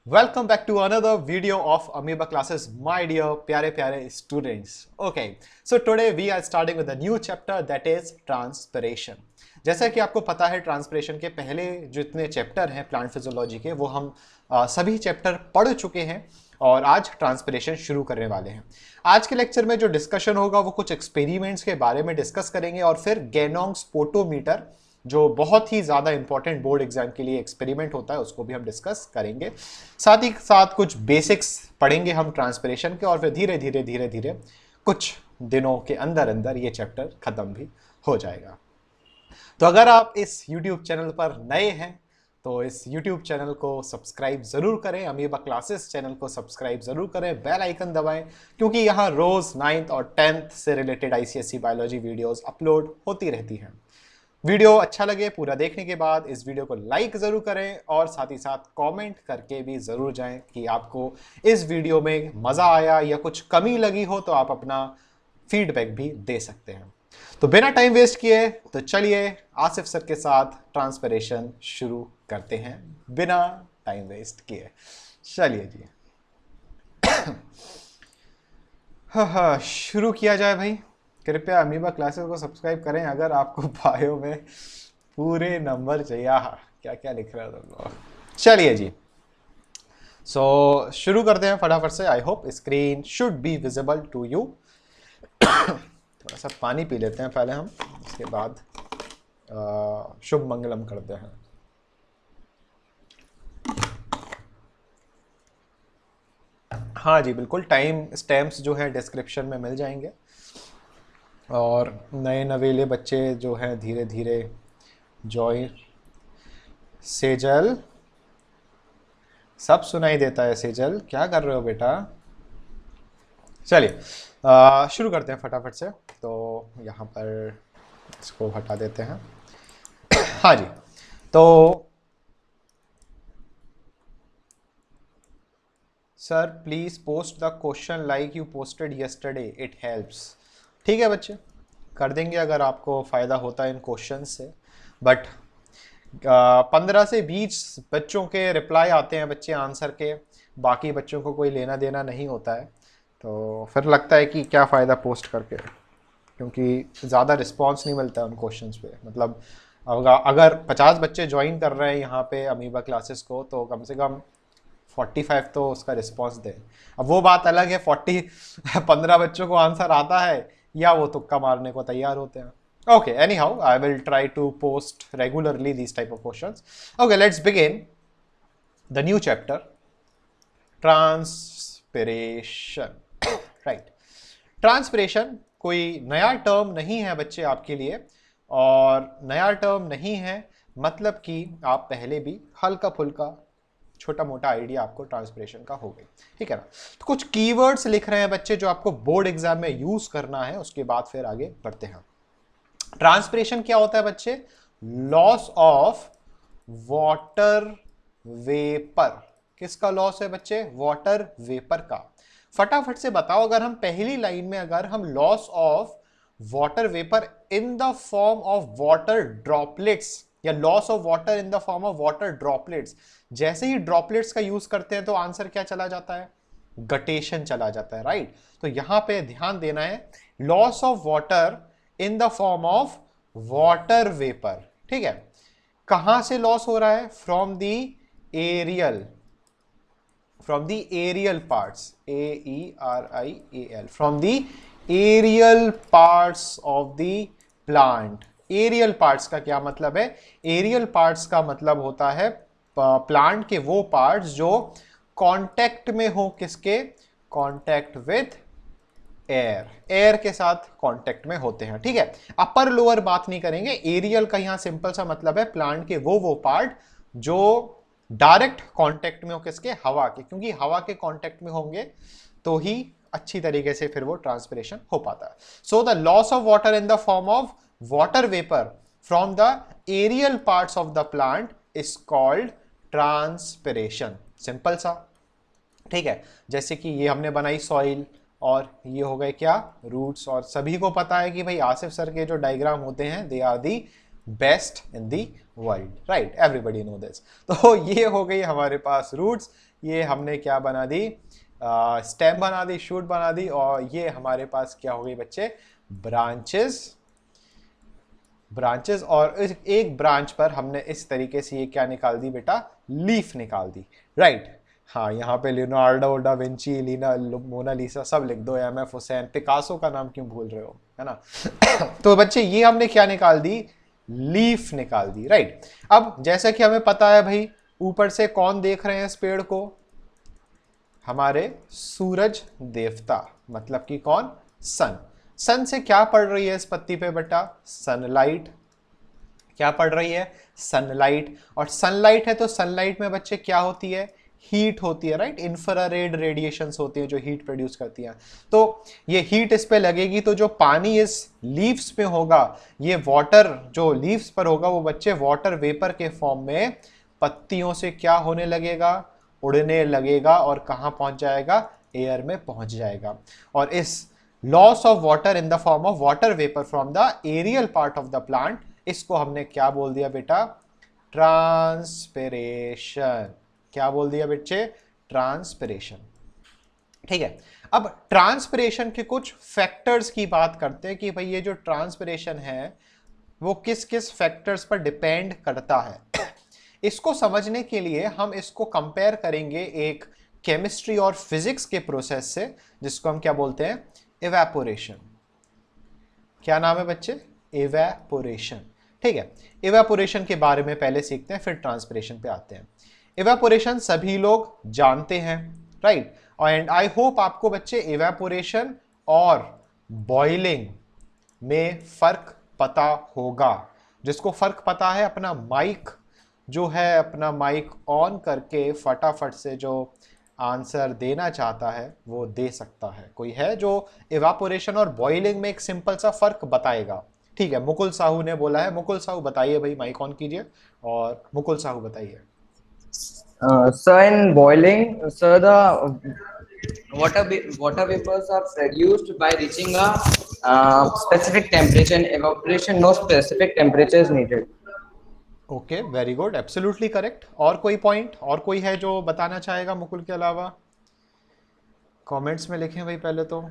Welcome back to another video of Amoeba classes, my dear प्यारे प्यारे students. Okay, so today we are starting with a new chapter that is transpiration. जैसा कि आपको पता है transpiration के पहले जितने चैप्टर हैं प्लांट फिजियोलॉजी के वो हम सभी चैप्टर पढ़ चुके हैं और आज ट्रांसपिरेशन शुरू करने वाले हैं। आज के लेक्चर में जो डिस्कशन होगा वो कुछ एक्सपेरिमेंट्स के बारे में डिस्कस करेंगे और फिर गेनोंग स्पोटोमीटर जो बहुत ही ज़्यादा इंपॉर्टेंट बोर्ड एग्जाम के लिए एक्सपेरिमेंट होता है उसको भी हम डिस्कस करेंगे। साथ ही साथ कुछ बेसिक्स पढ़ेंगे हम ट्रांसपिरेशन के और फिर धीरे धीरे कुछ दिनों के अंदर अंदर ये चैप्टर ख़त्म भी हो जाएगा। तो अगर आप इस YouTube चैनल पर नए हैं तो इस YouTube चैनल को सब्सक्राइब ज़रूर करें, अमीबा क्लासेस चैनल को सब्सक्राइब ज़रूर करें, बेल आइकन दबाएं क्योंकि यहाँ रोज़ 9th और 10th से related ICSE biology videos upload होती रहती हैं। वीडियो अच्छा लगे पूरा देखने के बाद इस वीडियो को लाइक ज़रूर करें और साथ ही साथ कमेंट करके भी ज़रूर जाएं कि आपको इस वीडियो में मज़ा आया या कुछ कमी लगी हो तो आप अपना फीडबैक भी दे सकते हैं। तो बिना टाइम वेस्ट किए तो चलिए आसिफ सर के साथ ट्रांसपिरेशन शुरू करते हैं बिना टाइम वेस्ट किए। चलिए जी हाँ शुरू किया जाए भाई। कृपया अमीबा क्लासेस को सब्सक्राइब करें अगर आपको बायो में पूरे नंबर चाहिए। क्या क्या लिख रहा है तुम लोग। चलिए जी शुरू करते हैं फटाफट से। I hope screen should be visible to you. थोड़ा सा पानी पी लेते हैं पहले हम, उसके बाद शुभ मंगलम करते हैं। हाँ जी बिल्कुल, टाइम स्टैम्प्स जो है डिस्क्रिप्शन में मिल जाएंगे और नए नवेले बच्चे जो हैं धीरे धीरे जॉइन। सेजल सब सुनाई देता है। सेजल क्या कर रहे हो बेटा। चलिए शुरू करते हैं फटाफट से। तो यहाँ पर इसको हटा देते हैं। हाँ जी तो sir please post the question like you posted yesterday, it helps. ठीक है बच्चे, कर देंगे अगर आपको फ़ायदा होता है इन क्वेश्चन से। बट 15 से 20 बच्चों के रिप्लाई आते हैं बच्चे आंसर के, बाकी बच्चों को कोई लेना देना नहीं होता है। तो फिर लगता है कि क्या फ़ायदा पोस्ट करके, क्योंकि ज़्यादा रिस्पॉन्स नहीं मिलता है उन क्वेश्चंस पे। मतलब अगर 50 बच्चे ज्वाइन कर रहे हैं यहाँ पे अमीबा क्लासेस को तो कम से कम 45 तो उसका रिस्पॉन्स दे। अब वो बात अलग है 15 बच्चों को आंसर आता है या वो तुक्का मारने को तैयार होते हैं। Okay, anyhow I will try to post regularly this type of questions. Okay, let's begin the new chapter transpiration. Right, transpiration कोई नया टर्म नहीं है बच्चे आपके लिए, और नया टर्म नहीं है मतलब कि आप पहले भी हल्का फुल्का छोटा मोटा आइडिया आपको ट्रांसपिरेशन का हो गई। ठीक है ना। तो कुछ कीवर्ड्स लिख रहे हैं बच्चे जो आपको बोर्ड एग्जाम में यूज करना है, उसके बाद फिर आगे बढ़ते हैं। ट्रांसपिरेशन क्या होता है बच्चे? Loss of water vapour. किसका लॉस है बच्चे? वाटर वेपर का। फटाफट से बताओ, अगर हम पहली लाइन में अगर हम loss of water vapour in the form of water droplets या loss of water in the form of water droplets, जैसे ही ड्रॉपलेट्स का यूज करते हैं तो आंसर क्या चला जाता है? गटेशन चला जाता है। राइट, तो यहां पे ध्यान देना है, loss of water in the form of water vapour. ठीक है, कहां से लॉस हो रहा है? From the aerial, from the aerial parts, AERIAL, from the aerial parts of the plant. Aerial parts का क्या मतलब है? एरियल पार्ट्स का मतलब होता है प्लांट के वो पार्ट्स जो कांटेक्ट में हो, किसके? कांटेक्ट विथ एयर, एयर के साथ कांटेक्ट में होते हैं। ठीक है, अपर लोअर बात नहीं करेंगे। एरियल का यहां सिंपल सा मतलब है प्लांट के वो पार्ट जो डायरेक्ट कांटेक्ट में हो, किसके? हवा के, क्योंकि हवा के कांटेक्ट में होंगे तो ही अच्छी तरीके से फिर वो ट्रांसपिरेशन हो पाता है। So the loss of water in the form of water vapour from the aerial parts of the plant is called transpiration. Simple सा। ठीक है, जैसे कि ये हमने बनाई सॉइल और ये हो गए क्या? रूट्स। और सभी को पता है कि भाई आसिफ सर के जो डायग्राम होते हैं they are the best in the world. Right, everybody know this. तो ये हो गई हमारे पास रूट्स, ये हमने क्या बना दी, स्टेम बना दी, शूट बना दी, और ये हमारे पास क्या हो गई बच्चे, ब्रांचेस। ब्रांचेस, और एक ब्रांच पर हमने इस तरीके से ये क्या निकाल दी बेटा, लीफ निकाल दी, राइट। हाँ, यहाँ पे Leonardo da Vinci, Leena Mona Lisa सब लिख दो, एम एफ हुसैन, पिकासो का नाम क्यों भूल रहे हो, है ना। तो बच्चे ये हमने क्या निकाल दी, लीफ निकाल दी, राइट। अब जैसा कि हमें पता है भाई, ऊपर से कौन देख रहे हैं इस पेड़ को, हमारे सूरज देवता, मतलब कि कौन, सन। सन से क्या पड़ रही है इस पत्ती पे बेटा, सनलाइट। क्या पड़ रही है, सनलाइट। और सनलाइट है तो सनलाइट में बच्चे क्या होती है, हीट होती है, राइट। इंफ्रारेड रेडिएशंस होती हैं जो हीट प्रोड्यूस करती हैं। तो ये हीट इस पे लगेगी, तो जो पानी इस लीव्स पे होगा, ये वाटर जो लीव्स पर होगा वो बच्चे वाटर वेपर के फॉर्म में पत्तियों से क्या होने लगेगा, उड़ने लगेगा, और कहाँ पहुंच जाएगा, एयर में पहुंच जाएगा। और इस loss of water in the form of water vapour from the aerial part of the plant, इसको हमने क्या बोल दिया बेटा, ट्रांसपिरेशन। क्या बोल दिया बच्चे, ट्रांसपिरेशन। ठीक है। अब ट्रांसपिरेशन के कुछ फैक्टर्स की बात करते हैं कि भाई ये जो ट्रांसपिरेशन है वो किस किस फैक्टर्स पर डिपेंड करता है। इसको समझने के लिए हम इसको कंपेयर करेंगे एक केमिस्ट्री और फिजिक्स के प्रोसेस से, जिसको हम क्या बोलते हैं, इवेपोरेशन। क्या नाम है बच्चे, इवेपोरेशन। ठीक है। इवेपोरेशन के बारे में पहले सीखते हैं, फिर ट्रांसपिरेशन पे आते हैं। इवेपोरेशन सभी लोग जानते हैं, राइट। एंड आई होप आपको बच्चे इवेपोरेशन और बॉइलिंग में फर्क पता होगा। जिसको फर्क पता है अपना माइक जो है, अपना माइक ऑन करके फटाफट से जो आंसर देना चाहता है वो दे सकता है। कोई है जो इवापोरेशन और बॉइलिंग में एक सिंपल सा फर्क बताएगा। ठीक है, मुकुल साहू ने बोला है। मुकुल साहू बताइए भाई, माइक ऑन कीजिए और मुकुल साहू बताइए। Sir, in boiling, sir, the water vapors are produced by reaching a specific temperature. In evaporation, no specific temperature is needed. Okay, very good, absolutely correct. और कोई पॉइंट, और कोई है जो बताना चाहेगा मुकुल के अलावा? कमेंट्स में लिखें भाई पहले तो,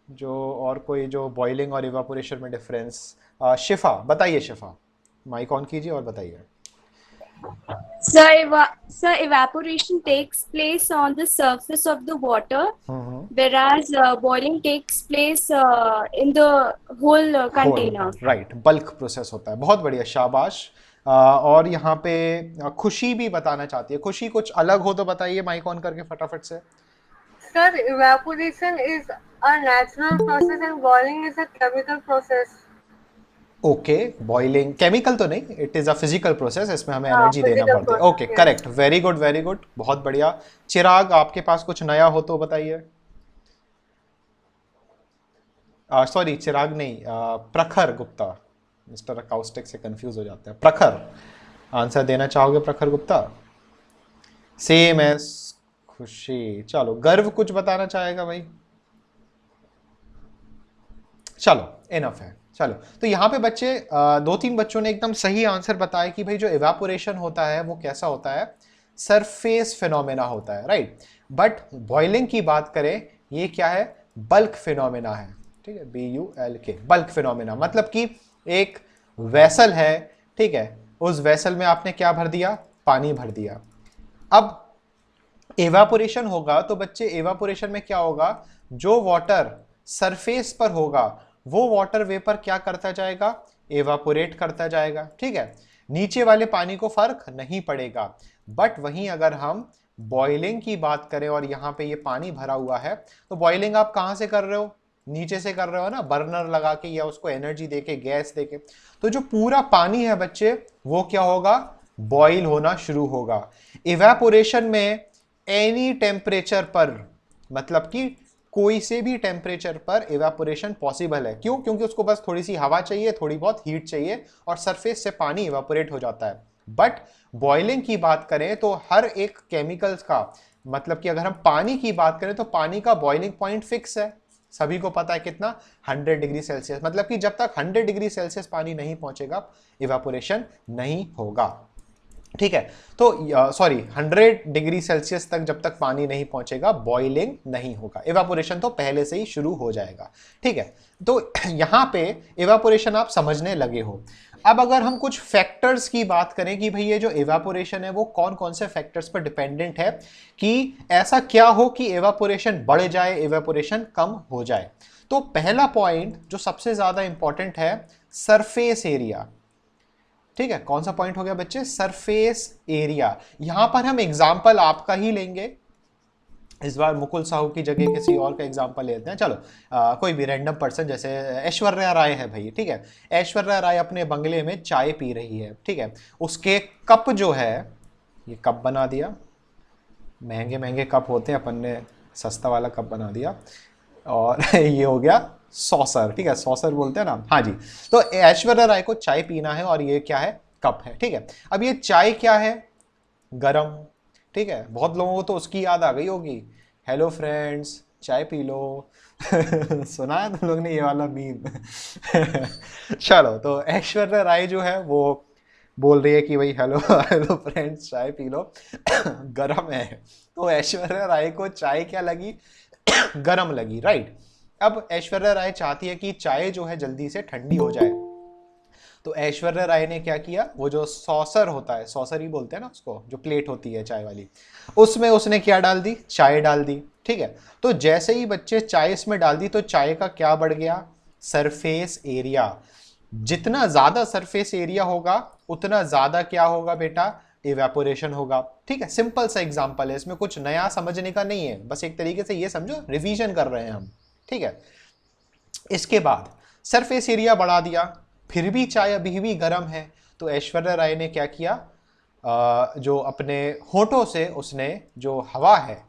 जो और कोई जो बॉइलिंग और इवापोरेशन में डिफरेंस। शिफा बताइए, शिफा माइक ऑन कीजिए और बताइए। Sir, evaporation takes place on the surface of the water, whereas boiling takes place in the whole container. Right, bulk process होता है। बहुत बढ़िया, शाबाश। और यहाँ पे खुशी भी बताना चाहती है। खुशी कुछ अलग हो तो बताइए माइक ऑन करके फटाफट से। Sir, evaporation is a natural process and boiling is a chemical process. Okay, boiling chemical तो नहीं, it is a physical process, इसमें हमें एनर्जी देना पड़ता है। Okay, correct, very good very good, बहुत बढ़िया। चिराग, आपके पास कुछ नया हो तो बताइए। सॉरी, चिराग नहीं, प्रखर गुप्ता, मिस्टर अकाउस्टिक से कंफ्यूज हो जाते हैं। प्रखर, आंसर देना चाहोगे प्रखर गुप्ता? सेम एज खुशी। चलो, गर्व कुछ बताना चाहेगा भाई? चलो, इनफ है। चलो, तो यहाँ पे बच्चे दो तीन बच्चों ने एकदम सही आंसर बताया कि भाई जो इवापोरेशन होता है वो कैसा होता है, सरफेस फिनोमेना होता है, राइट। बट बॉइलिंग की बात करें, ये क्या है, बल्क फिनोमेना है। ठीक है, BULK, बल्क फिनोमेना, मतलब कि एक वेसल है, ठीक है, उस वेसल में आपने क्या भर दिया, पानी भर दिया। अब इवापोरेशन होगा तो बच्चे इवापोरेशन में क्या होगा, जो वाटर सरफेस पर होगा वो वाटर वेपर क्या करता जाएगा, इवापोरेट करता जाएगा। ठीक है, नीचे वाले पानी को फर्क नहीं पड़ेगा। बट वहीं अगर हम बॉइलिंग की बात करें और यहाँ पे ये पानी भरा हुआ है, तो बॉइलिंग आप कहाँ से कर रहे हो, नीचे से कर रहे हो ना, बर्नर लगा के या उसको एनर्जी देके, गैस देके। तो जो पूरा पानी है बच्चे वो क्या होगा, बॉइल होना शुरू होगा। इवेपोरेशन में एनी टेम्परेचर पर, मतलब कि कोई से भी टेम्परेचर पर इवेपोरेशन पॉसिबल है। क्यों? क्योंकि उसको बस थोड़ी सी हवा चाहिए, थोड़ी बहुत हीट चाहिए और सरफेस से पानी इवेपोरेट हो जाता है। बट बॉइलिंग की बात करें तो हर एक केमिकल्स का, मतलब कि अगर हम पानी की बात करें तो पानी का बॉइलिंग पॉइंट फिक्स है, सभी को पता है कितना, 100 डिग्री सेल्सियस। मतलब कि जब तक 100 डिग्री सेल्सियस पानी नहीं पहुंचेगा इवेपोरेशन नहीं होगा। ठीक है। तो 100 डिग्री सेल्सियस तक जब तक पानी नहीं पहुंचेगा बॉइलिंग नहीं होगा, इवेपोरेशन तो पहले से ही शुरू हो जाएगा। ठीक है, तो यहां पे इवेपोरेशन आप समझने लगे हो। अब अगर हम कुछ फैक्टर्स की बात करें कि भाई ये जो इवेपोरेशन है वो कौन कौन से फैक्टर्स पर डिपेंडेंट है, कि ऐसा क्या हो कि इवेपोरेशन बढ़ जाए, इवेपोरेशन कम हो जाए। तो पहला पॉइंट जो सबसे ज्यादा इंपॉर्टेंट है, सरफेस एरिया। ठीक है, कौन सा पॉइंट हो गया बच्चे? Surface area. यहां पर हम एग्जाम्पल आपका ही लेंगे, इस बार मुकुल साहू की जगह किसी और का एग्जाम्पल लेते हैं। चलो कोई भी रैंडम पर्सन, जैसे ऐश्वर्या राय है भाई। ठीक है, ऐश्वर्या राय अपने बंगले में चाय पी रही है। ठीक है, उसके कप जो है, ये कप बना दिया, महंगे महंगे कप होते हैं, अपन ने सस्ता वाला कप बना दिया, और ये हो गया सॉसर। ठीक है, सॉसर बोलते हैं ना, हाँ जी। तो ऐश्वर्या राय को चाय पीना है और ये क्या है? कप है। ठीक है, अब ये चाय क्या है? गरम। ठीक है, बहुत लोगों को तो उसकी याद आ गई होगी, हेलो फ्रेंड्स चाय पी लो। सुना है तुम लोग ने ये वाला मीम? चलो, तो ऐश्वर्या राय जो है वो बोल रही है कि भाई हेलो हेलो फ्रेंड्स चाय पी लो, गरम है। तो ऐश्वर्या राय को चाय क्या लगी? गरम लगी, राइट। अब ऐश्वर्या राय चाहती है कि चाय जो है जल्दी से ठंडी हो जाए, तो ऐश्वर्या राय ने क्या किया, वो जो सॉसर होता है, सॉसर ही बोलते हैं ना उसको, जो प्लेट होती है चाय वाली, उसमें उसने क्या डाल दी? चाय डाल दी। ठीक है, तो जैसे ही बच्चे चाय इसमें डाल दी तो चाय का क्या बढ़ गया? Surface area. जितना ज्यादा सरफेस एरिया होगा उतना ज्यादा क्या होगा बेटा? इवेपोरेशन होगा। ठीक है, सिंपल सा एग्जांपल है, इसमें कुछ नया समझने का नहीं है, बस एक तरीके से ये समझो रिवीजन कर रहे हैं हम। ठीक है, इसके बाद सरफेस एरिया बढ़ा दिया, फिर भी चाय अभी भी गर्म है, तो ऐश्वर्या राय ने क्या किया? जो अपने होठों से उसने जो हवा है,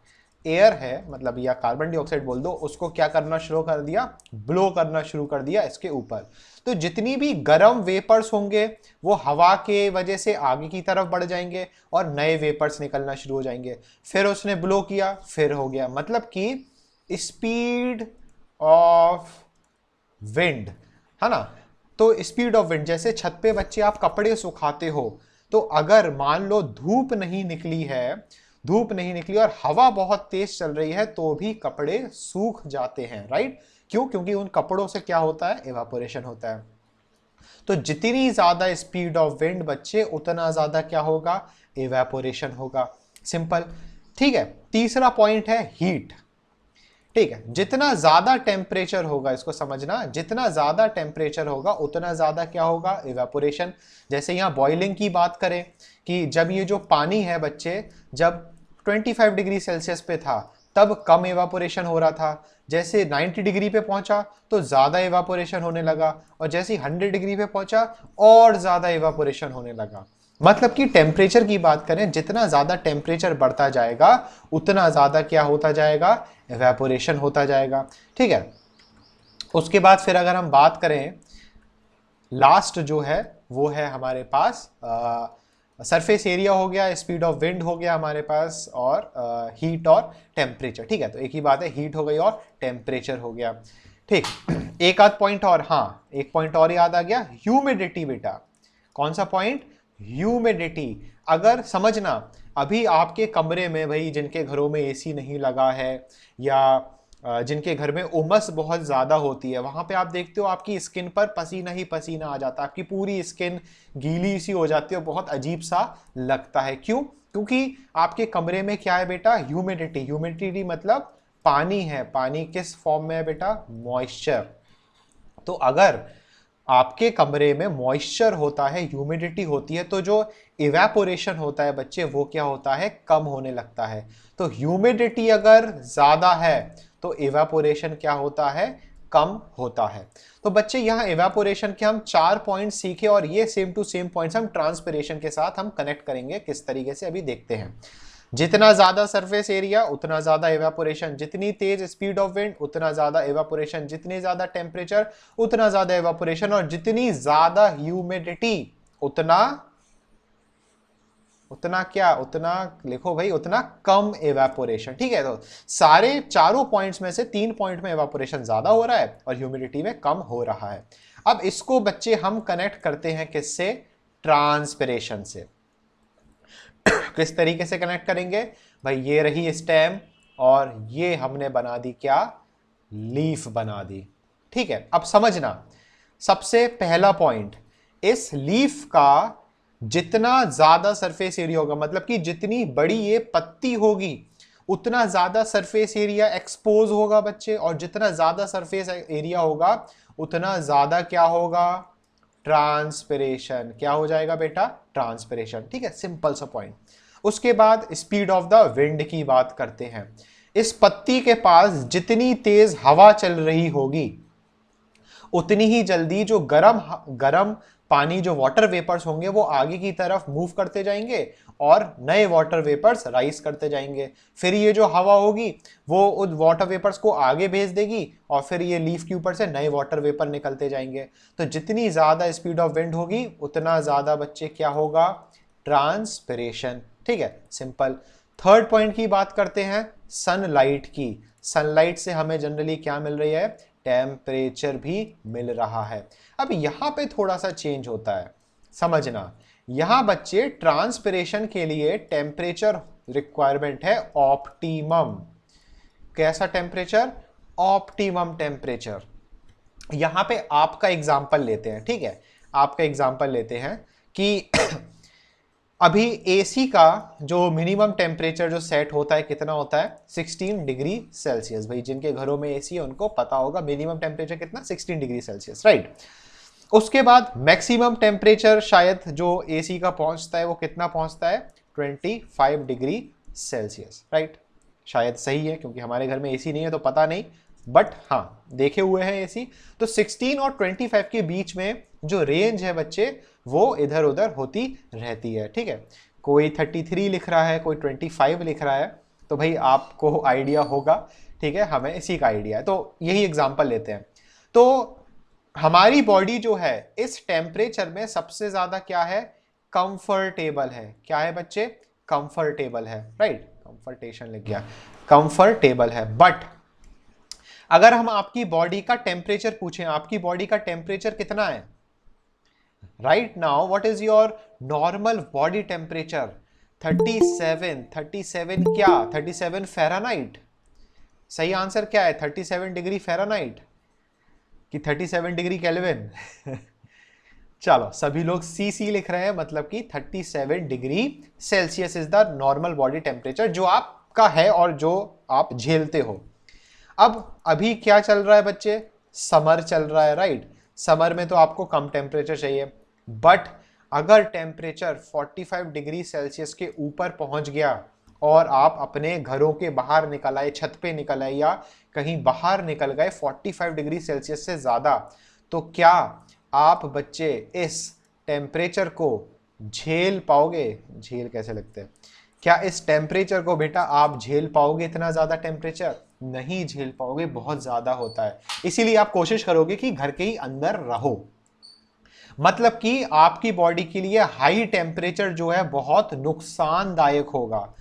एयर है मतलब, या कार्बन डाइऑक्साइड बोल दो, उसको क्या करना शुरू कर दिया? ब्लो करना शुरू कर दिया इसके ऊपर। तो जितनी भी गर्म वेपर्स होंगे वो हवा के वजह से आगे की तरफ बढ़ जाएंगे और नए वेपर्स निकलना शुरू हो जाएंगे। फिर उसने ब्लो किया, फिर हो गया, मतलब कि स्पीड ऑफ विंड, है ना। तो स्पीड ऑफ विंड, जैसे छत पे बच्चे आप कपड़े सुखाते हो, तो अगर मान लो धूप नहीं निकली और हवा बहुत तेज चल रही है तो भी कपड़े सूख जाते हैं, राइट। क्यों? क्योंकि उन कपड़ों से क्या होता है? इवेपोरेशन होता है। तो जितनी ज्यादा स्पीड ऑफ विंड बच्चे, उतना ज्यादा क्या होगा? इवेपोरेशन होगा। सिंपल। ठीक है, तीसरा पॉइंट है हीट। ठीक है, जितना ज्यादा टेम्परेचर होगा, इसको समझना, जितना ज्यादा टेम्परेचर होगा उतना ज्यादा क्या होगा? इवेपोरेशन। जैसे यहां बॉइलिंग की बात करें कि जब ये जो पानी है बच्चे, जब 25 डिग्री सेल्सियस पे था तब कम इवेपोरेशन हो रहा था, जैसे 90 डिग्री पे पहुंचा तो ज्यादा इवेपोरेशन होने लगा, और जैसे 100 डिग्री पे पहुंचा और ज्यादा इवेपोरेशन होने लगा। मतलब कि टेम्परेचर की बात करें, जितना ज्यादा टेम्परेचर बढ़ता जाएगा उतना ज्यादा क्या होता जाएगा? इवेपोरेशन होता जाएगा। ठीक है, उसके बाद फिर अगर हम बात करें, लास्ट जो है वो है हमारे पास सरफेस एरिया हो गया, स्पीड ऑफ विंड हो गया हमारे पास, और हीट और टेम्परेचर। ठीक है, तो एक ही बात है, हीट हो गई और टेम्परेचर हो गया। ठीक, एक आध पॉइंट और, हाँ एक पॉइंट और याद आ गया, ह्यूमिडिटी बेटा। कौन सा पॉइंट? ह्यूमिडिटी। अगर समझना, अभी आपके कमरे में भाई, जिनके घरों में एसी नहीं लगा है या जिनके घर में उमस बहुत ज्यादा होती है, वहां पे आप देखते हो आपकी स्किन पर पसीना ही पसीना आ जाता है, आपकी पूरी स्किन गीली सी हो जाती है, बहुत अजीब सा लगता है। क्यों? क्योंकि आपके कमरे में क्या है बेटा? ह्यूमिडिटी। ह्यूमिडिटी मतलब पानी है। पानी किस फॉर्म में है बेटा? मॉइस्चर। तो अगर आपके कमरे में मॉइस्चर होता है, ह्यूमिडिटी होती है, तो जो इवेपोरेशन होता है बच्चे, वो क्या होता है? कम होने लगता है। तो ह्यूमिडिटी अगर ज्यादा है तो इवेपोरेशन क्या होता है? कम होता है। तो बच्चे यहाँ इवेपोरेशन के हम 4 पॉइंट सीखे, और ये सेम टू सेम पॉइंट्स हम ट्रांसपिरेशन के साथ हम कनेक्ट करेंगे किस तरीके से, अभी देखते हैं। जितना ज्यादा सरफेस एरिया उतना ज्यादा इवेपोरेशन, जितनी तेज स्पीड ऑफ विंड उतना ज्यादा इवेपोरेशन, जितनी ज्यादा टेम्परेचर उतना ज्यादा इवेपोरेशन, और जितनी ज्यादा ह्यूमिडिटी उतना क्या? उतना लिखो भाई, उतना कम इवेपोरेशन। ठीक है, तो सारे चारों पॉइंट्स में से 3 पॉइंट में इवेपोरेशन ज्यादा हो रहा है और ह्यूमिडिटी में कम हो रहा है। अब इसको बच्चे हम कनेक्ट करते हैं किससे? ट्रांसपिरेशन से। किस तरीके से कनेक्ट करेंगे भाई, ये रही स्टेम और ये हमने बना दी क्या, लीफ बना दी। ठीक है, अब समझना सबसे पहला पॉइंट, इस लीफ का जितना ज्यादा सरफेस एरिया होगा, मतलब कि जितनी बड़ी ये पत्ती होगी उतना ज्यादा सरफेस एरिया एक्सपोज होगा बच्चे, और जितना ज्यादा सरफेस एरिया होगा उतना ज्यादा क्या होगा, ट्रांसपिरेशन। क्या हो जाएगा बेटा, ट्रांसपिरेशन। ठीक है, सिंपल सा पॉइंट। उसके बाद स्पीड ऑफ द विंड की बात करते हैं। इस पत्ती के पास जितनी तेज हवा चल रही होगी उतनी ही जल्दी जो गरम पानी, जो वाटर वेपर्स होंगे वो आगे की तरफ मूव करते जाएंगे और नए वाटर वेपर्स राइज करते जाएंगे। फिर ये जो हवा होगी वो उन वाटर वेपर्स को आगे भेज देगी और फिर ये लीफ के ऊपर से नए वाटर वेपर निकलते जाएंगे। तो जितनी ज्यादा स्पीड ऑफ विंड होगी उतना ज्यादा बच्चे क्या होगा, ट्रांसपिरेशन। ठीक है, सिंपल। थर्ड पॉइंट की बात करते हैं सनलाइट की। सनलाइट से हमें जनरली क्या मिल रही है, टेम्परेचर भी मिल रहा है। अब यहां पे थोड़ा सा चेंज होता है, समझना। यहां बच्चे ट्रांसपिरेशन के लिए टेम्परेचर रिक्वायरमेंट है ऑप्टिमम। कैसा टेम्परेचर, ऑप्टिमम टेम्परेचर। यहां पे आपका एग्जांपल लेते हैं। ठीक है, आपका एग्जांपल लेते हैं कि अभी एसी का जो मिनिमम टेम्परेचर जो सेट होता है कितना होता है, 16 डिग्री सेल्सियस। भाई जिनके घरों में एसी है उनको पता होगा मिनिमम टेम्परेचर कितना, 16 डिग्री सेल्सियस, राइट। उसके बाद मैक्सिमम टेम्परेचर शायद जो एसी का पहुंचता है वो कितना पहुंचता है, 25 डिग्री सेल्सियस, राइट। शायद सही है क्योंकि हमारे घर में एसी नहीं है तो पता नहीं, बट हाँ देखे हुए हैं एसी। तो 16 और 25 के बीच में जो रेंज है बच्चे वो इधर उधर होती रहती है। ठीक है, कोई 33 लिख रहा है, कोई 25 लिख रहा है, तो भाई आपको आइडिया होगा। ठीक है, हमें इसी का आइडिया है, तो यही एग्जांपल लेते हैं। तो हमारी बॉडी जो है इस टेम्परेचर में सबसे ज्यादा क्या है, कंफर्टेबल है। क्या है बच्चे, कंफर्टेबल है, राइट। कंफर्टेशन लिख गया, कंफर्टेबल है। बट अगर हम आपकी बॉडी का टेम्परेचर पूछें, आपकी बॉडी का टेम्परेचर कितना है right now, what is your normal body temperature, 37 क्या, 37 फ़ारेनहाइट। सही आंसर क्या है, 37 डिग्री फ़ारेनहाइट कि 37 डिग्री केल्विन। चलो सभी लोग सी लिख रहे हैं, मतलब कि 37 degree Celsius is the normal body temperature जो आपका है और जो आप झेलते हो। अब अभी क्या चल रहा है बच्चे, समर चल रहा है, राइट। समर में तो आपको कम टेम्परेचर चाहिए, बट अगर टेम्परेचर 45 डिग्री सेल्सियस के ऊपर पहुंच गया और आप अपने घरों के बाहर निकल आए, छत पे निकल आए या कहीं बाहर निकल गए 45 डिग्री सेल्सियस से ज़्यादा, तो क्या आप बच्चे इस टेम्परेचर को झेल पाओगे, झेल कैसे लगते हैं, क्या इस टेम्परेचर को बेटा आप झेल पाओगे, इतना ज़्यादा टेम्परेचर नहीं झेल पाओगे, बहुत ज़्यादा होता है। इसीलिए आप कोशिश करोगे कि घर के ही अंदर रहो, मतलब कि आपकी बॉडी के लिए हाई टेम्परेचर जो है बहुत नुकसानदायक होगा।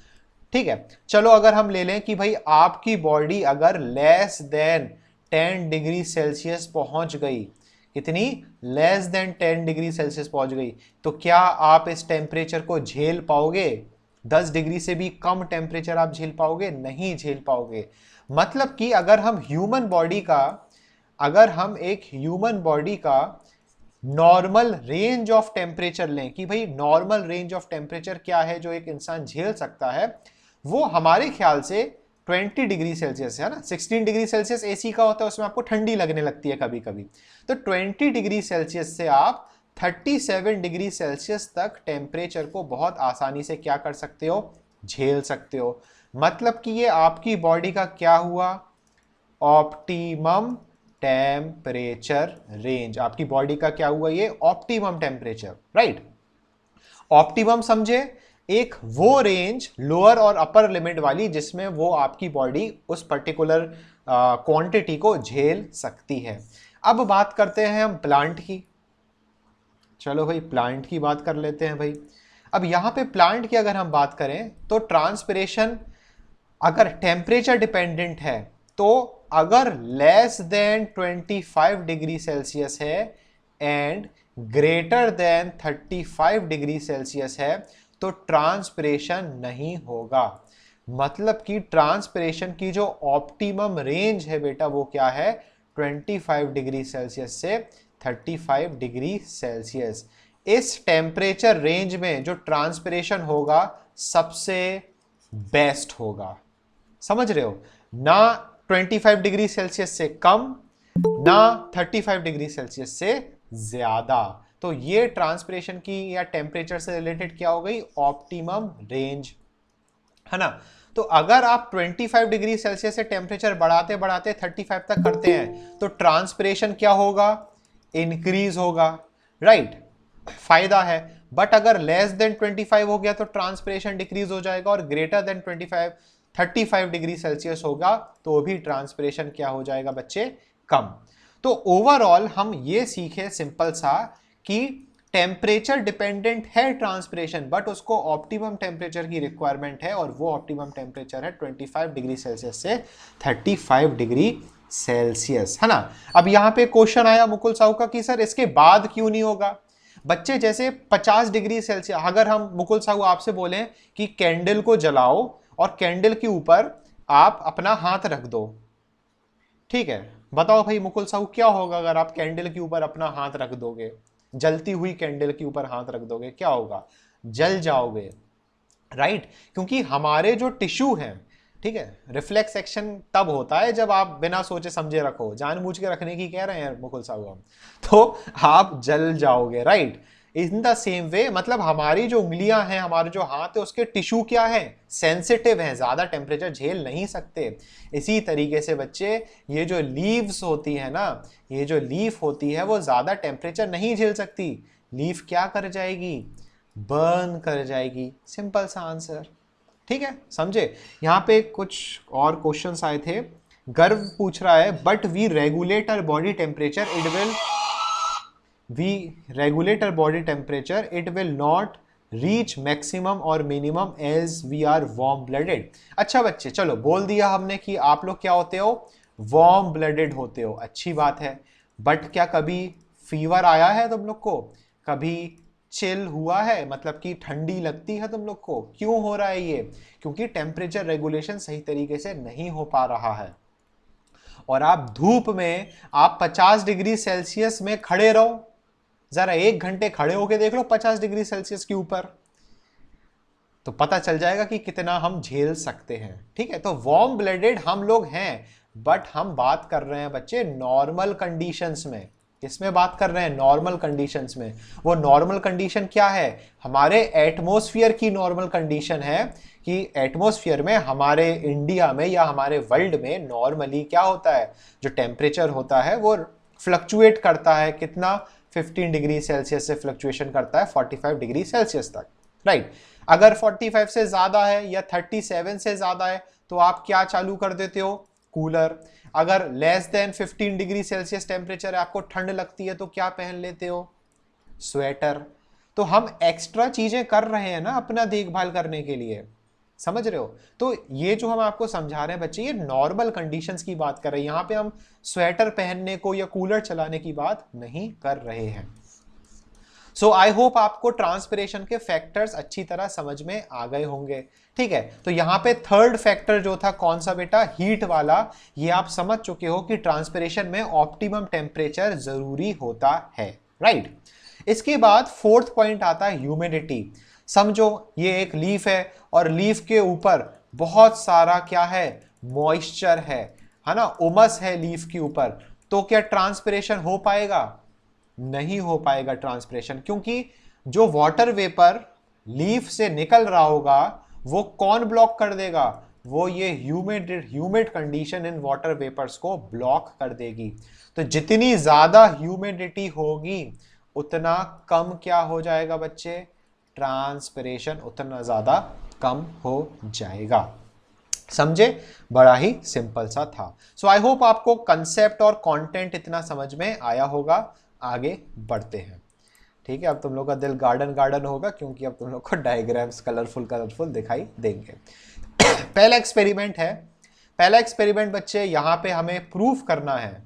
ठीक है, चलो अगर हम ले लें कि भाई आपकी बॉडी अगर लेस देन 10 डिग्री सेल्सियस पहुंच गई, कितनी, लेस देन 10 डिग्री सेल्सियस पहुंच गई, तो क्या आप इस टेम्परेचर को झेल पाओगे, 10 डिग्री से भी कम टेम्परेचर आप झेल पाओगे, नहीं झेल पाओगे। मतलब कि अगर हम एक ह्यूमन बॉडी का नॉर्मल रेंज ऑफ टेम्परेचर लें कि भाई नॉर्मल रेंज ऑफ टेम्परेचर क्या है जो एक इंसान झेल सकता है, वो हमारे ख्याल से 20 डिग्री सेल्सियस है ना। 16 डिग्री सेल्सियस एसी का होता है, उसमें आपको ठंडी लगने लगती है कभी कभी, तो 20 डिग्री सेल्सियस से आप 37 डिग्री सेल्सियस तक टेम्परेचर को बहुत आसानी से क्या कर सकते हो, झेल सकते हो। मतलब कि ये आपकी बॉडी का क्या हुआ, ऑप्टिमम टेम्परेचर रेंज। आपकी बॉडी का क्या हुआ, ये ऑप्टिमम टेम्परेचर, राइट। ऑप्टिमम समझे, एक वो रेंज लोअर और अपर लिमिट वाली जिसमें वो आपकी बॉडी उस पर्टिकुलर क्वांटिटी को झेल सकती है। अब बात करते हैं हम प्लांट की। चलो भाई प्लांट की बात कर लेते हैं भाई। अब यहाँ पे प्लांट की अगर हम बात करें तो ट्रांसपिरेशन अगर टेम्परेचर डिपेंडेंट है, तो अगर लेस देन 25 डिग्री सेल्सियस है and greater than 35 degree Celsius है, तो ट्रांसपिरेशन नहीं होगा। मतलब कि ट्रांसपिरेशन की जो ऑप्टिमम रेंज है बेटा वो क्या है, 25 डिग्री सेल्सियस से 35 डिग्री सेल्सियस। इस टेम्परेचर रेंज में जो ट्रांसपिरेशन होगा सबसे बेस्ट होगा। समझ रहे हो, ना 25 डिग्री सेल्सियस से कम, ना 35 डिग्री सेल्सियस से ज्यादा। तो ये ट्रांसपिरेशन की या टेम्परेचर से रिलेटेड क्या हो गई, ऑप्टिमम रेंज, है ना। तो अगर आप 25 डिग्री सेल्सियस से टेम्परेचर बढ़ाते बढ़ाते 35 तक करते हैं तो ट्रांसपिरेशन क्या होगा, इंक्रीज होगा, राइट, फायदा है। बट अगर लेस देन 25 हो गया तो ट्रांसपिरेशन डिक्रीज हो जाएगा, और ग्रेटर देन 35 डिग्री सेल्सियस होगा तो भी ट्रांसपिरेशन क्या हो जाएगा बच्चे, कम। तो ओवरऑल हम ये सीखे सिंपल सा कि टेम्परेचर डिपेंडेंट है ट्रांसपिरेशन, बट उसको ऑप्टिमम टेम्परेचर की रिक्वायरमेंट है, और वो ऑप्टिमम टेम्परेचर है 25 डिग्री सेल्सियस से 35 डिग्री सेल्सियस, है ना। अब यहाँ पे क्वेश्चन आया मुकुल साहू का कि सर इसके बाद क्यों नहीं होगा। बच्चे जैसे 50 डिग्री सेल्सियस, अगर हम मुकुल साहू आपसे बोलें कि कैंडल को जलाओ और कैंडल के ऊपर आप अपना हाथ रख दो, ठीक है, बताओ भाई मुकुल साहू क्या होगा अगर आप कैंडल के ऊपर अपना हाथ रख दोगे, जलती हुई कैंडल के ऊपर हाथ रख दोगे, क्या होगा, जल जाओगे, राइट। क्योंकि हमारे जो टिश्यू हैं, ठीक है, रिफ्लेक्स एक्शन तब होता है जब आप बिना सोचे समझे रखो, जानबूझ के रखने की कह रहे हैं मुकुल साहब हम, तो आप जल जाओगे, right. In the same way, मतलब हमारी जो उंगलियां हैं, हमारे जो हाथ है, उसके टिश्यू क्या है, सेंसिटिव हैं, ज्यादा टेम्परेचर झेल नहीं सकते। इसी तरीके से बच्चे ये जो लीव्स होती है ना, ये जो लीफ होती है वो ज्यादा टेम्परेचर नहीं झेल सकती, लीफ क्या कर जाएगी, बर्न कर जाएगी, सिंपल सा आंसर, ठीक है, समझे। यहाँ पे कुछ और क्वेश्चंस आए थे। गर्व पूछ रहा है but we regulate our body temperature, it will not reach maximum और minimum as we are warm blooded. अच्छा बच्चे, चलो बोल दिया हमने कि आप लोग क्या होते हो, वार्म ब्लडेड होते हो, अच्छी बात है। बट क्या कभी फीवर आया है तुम लोग को, कभी चिल हुआ है, मतलब कि ठंडी लगती है तुम लोग को, क्यों हो रहा है ये, क्योंकि टेम्परेचर रेगुलेशन सही तरीके से नहीं हो पा रहा है। और आप धूप में आप 50 डिग्री सेल्सियस में खड़े रहो, जरा 1 घंटे खड़े होके देख लो 50 डिग्री सेल्सियस के ऊपर, तो पता चल जाएगा कि कितना हम झेल सकते हैं, ठीक है। तो वार्म ब्लडेड हम लोग हैं, बट हम बात कर रहे हैं बच्चे नॉर्मल कंडीशंस में। किसमें बात कर रहे हैं, नॉर्मल कंडीशंस में। वो नॉर्मल कंडीशन क्या है, हमारे एटमॉस्फेयर की नॉर्मल कंडीशन है कि एटमॉस्फेयर में, हमारे इंडिया में या हमारे वर्ल्ड में नॉर्मली क्या होता है, जो टेम्परेचर होता है वो फ्लक्चुएट करता है, कितना, 15 डिग्री सेल्सियस से फ्लक्चुएशन करता है 45 डिग्री सेल्सियस तक, राइट। अगर 45 से ज्यादा है या 37 से ज्यादा है तो आप क्या चालू कर देते हो, कूलर। अगर less than 15 degree Celsius temperature है, आपको ठंड लगती है तो क्या पहन लेते हो, स्वेटर। तो हम एक्स्ट्रा चीजें कर रहे हैं ना अपना देखभाल करने के लिए, समझ रहे हो। तो ये जो हम आपको समझा रहे हैं बच्चे, ये नॉर्मल कंडीशंस की बात कर रहे हैं, यहाँ पे हम स्वेटर पहनने को या कूलर चलाने की बात नहीं कर रहे हैं। सो आई होप आपको ट्रांसपिरेशन के फैक्टर्स अच्छी तरह समझ में आ गए होंगे, ठीक है। तो यहाँ पे थर्ड फैक्टर जो था कौन सा बेटा, हीट वाला, ये आप समझ चुके हो कि ट्रांसपिरेशन में ऑप्टिमम टेम्परेचर जरूरी होता है, राइट। इसके बाद फोर्थ पॉइंट आता है ह्यूमिडिटी। समझो ये एक लीफ है और लीफ के ऊपर बहुत सारा क्या है, मॉइस्चर है ना, उमस है लीफ के ऊपर, तो क्या ट्रांसपिरेशन हो पाएगा, नहीं हो पाएगा ट्रांसपिरेशन, क्योंकि जो वाटर वेपर लीफ से निकल रहा होगा वो कौन ब्लॉक कर देगा, वो ये ह्यूमिड कंडीशन इन वाटर वेपर्स को ब्लॉक कर देगी। तो जितनी ज्यादा ह्यूमिडिटी होगी उतना कम क्या हो जाएगा बच्चे, ट्रांसपिरेशन उतना ज्यादा कम हो जाएगा। समझे, बड़ा ही सिंपल सा था। सो आई होप आपको कंसेप्ट और कंटेंट इतना समझ में आया होगा। आगे बढ़ते हैं, ठीक है। अब तुम लोग का दिल गार्डन होगा क्योंकि अब तुम लोग को डायग्राम्स कलरफुल दिखाई देंगे। पहला एक्सपेरिमेंट है, पहला एक्सपेरिमेंट बच्चे यहाँ पे हमें प्रूफ करना है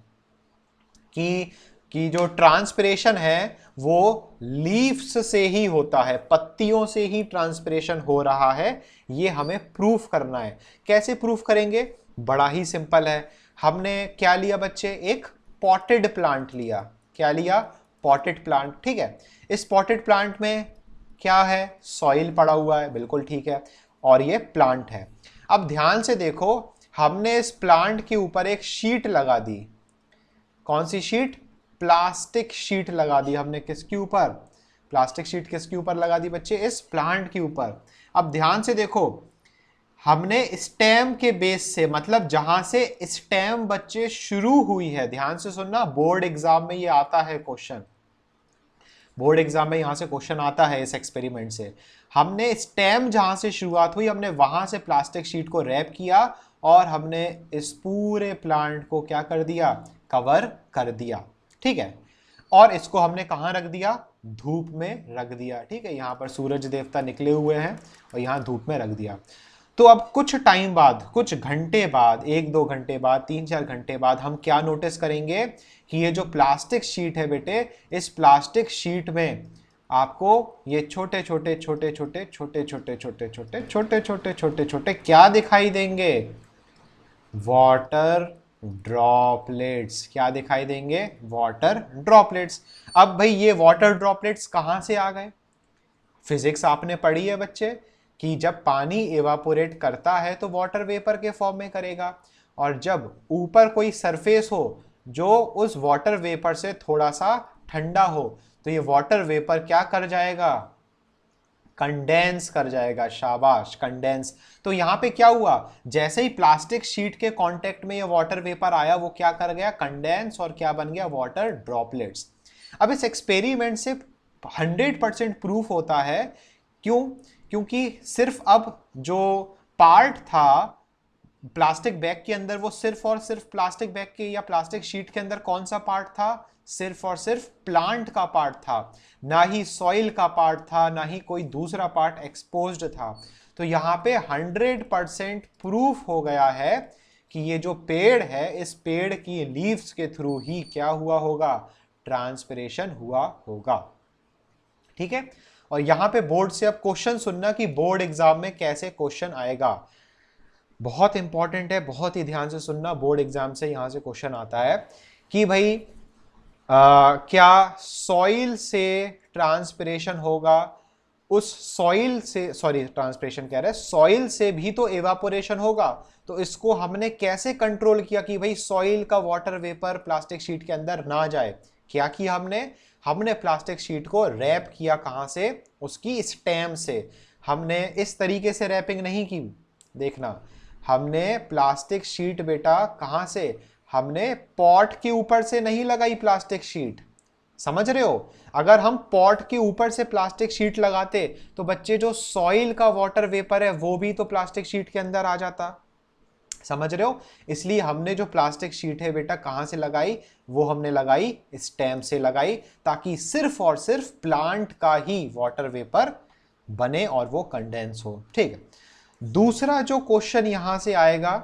कि जो ट्रांसपिरेशन है वो लीव्स से ही होता है, पत्तियों से ही ट्रांसपिरेशन हो रहा है, ये हमें प्रूफ करना है। कैसे प्रूफ करेंगे? बड़ा ही सिंपल है। हमने क्या लिया बच्चे? एक पॉटेड प्लांट लिया। क्या लिया? Potted plant. ठीक है, इस पॉटेड प्लांट में क्या है? सॉइल पड़ा हुआ है, बिल्कुल ठीक है, और ये प्लांट है। अब ध्यान से देखो, हमने इस प्लांट के ऊपर एक शीट लगा दी। कौन सी शीट? प्लास्टिक शीट लगा दी हमने। किसके ऊपर? प्लास्टिक शीट किसके ऊपर लगा दी बच्चे? इस प्लांट के ऊपर। अब ध्यान से देखो, हमने स्टेम के बेस से, मतलब जहां से स्टेम बच्चे शुरू हुई है, ध्यान से सुनना, बोर्ड एग्जाम में ये आता है क्वेश्चन, बोर्ड एग्जाम में यहां से क्वेश्चन आता है इस एक्सपेरिमेंट से। हमने स्टेम जहां से शुरुआत हुई, हमने वहां से प्लास्टिक शीट को रैप किया और हमने इस पूरे प्लांट को क्या कर दिया? कवर कर दिया। ठीक है, और इसको हमने कहां रख दिया? धूप में रख दिया। ठीक है, यहां पर सूरज देवता निकले हुए हैं और यहां धूप में रख दिया। तो अब कुछ टाइम बाद, कुछ घंटे बाद, 1-2 घंटे बाद, 3-4 घंटे बाद हम क्या नोटिस करेंगे कि ये जो प्लास्टिक शीट है बेटे, इस प्लास्टिक शीट में आपको ये छोटे छोटे छोटे छोटे छोटे छोटे छोटे छोटे छोटे छोटे छोटे छोटे क्या दिखाई देंगे? Water droplets. क्या दिखाई देंगे? Water droplets. अब भाई ये वाटर ड्रॉपलेट्स कहां से आ गए? फिजिक्स आपने पढ़ी है बच्चे कि जब पानी इवापोरेट करता है तो वाटर वेपर के फॉर्म में करेगा, और जब ऊपर कोई सरफेस हो जो उस वाटर वेपर से थोड़ा सा ठंडा हो, तो ये वाटर वेपर क्या कर जाएगा? कंडेंस कर जाएगा। शाबाश, कंडेंस। तो यहां पे क्या हुआ? जैसे ही प्लास्टिक शीट के कांटेक्ट में ये वाटर वेपर आया, वो क्या कर गया? कंडेंस, और क्या बन गया? Water droplets. अब इस एक्सपेरिमेंट से 100% प्रूफ होता है। क्यों? क्योंकि सिर्फ अब जो पार्ट था प्लास्टिक बैग के अंदर, वो सिर्फ और सिर्फ प्लास्टिक बैग के या प्लास्टिक शीट के अंदर कौन सा पार्ट था? सिर्फ और सिर्फ प्लांट का पार्ट था, ना ही सॉइल का पार्ट था, ना ही कोई दूसरा पार्ट एक्सपोज्ड था। तो यहाँ पे 100% प्रूफ हो गया है कि ये जो पेड़ है, इस पेड़ की लीव्स के थ्रू ही क्या हुआ होगा? ट्रांसपिरेशन हुआ होगा। ठीक है, और यहां पे बोर्ड से अब क्वेश्चन सुनना कि बोर्ड एग्जाम में कैसे क्वेश्चन आएगा। बहुत इंपॉर्टेंट है, बहुत ही ध्यान से सुनना। बोर्ड एग्जाम से यहां से क्वेश्चन आता है कि भाई क्या सॉइल से ट्रांसपिरेशन होगा? उस सॉइल से, सॉरी ट्रांसपिरेशन कह रहे हैं, सॉइल से भी तो एवापोरेशन होगा। तो इसको हमने कैसे कंट्रोल किया कि भाई सॉइल का वाटर वेपर प्लास्टिक शीट के अंदर ना जाए? क्या किया हमने प्लास्टिक शीट को रैप किया। कहां से? उसकी स्टेम से। हमने इस तरीके से रैपिंग नहीं की, देखना, हमने प्लास्टिक शीट बेटा कहां से? हमने पॉट के ऊपर से नहीं लगाई प्लास्टिक शीट। समझ रहे हो? अगर हम पॉट के ऊपर से प्लास्टिक शीट लगाते तो बच्चे जो सॉइल का वाटर वेपर है वो भी तो प्लास्टिक शीट के अंदर आ जाता। समझ रहे हो? इसलिए हमने जो प्लास्टिक शीट है बेटा कहां से लगाई? वो हमने लगाई स्टेम से लगाई, ताकि सिर्फ और सिर्फ प्लांट का ही वाटर वेपर बने और वो कंडेंस हो। ठीक है, दूसरा जो क्वेश्चन यहां से आएगा,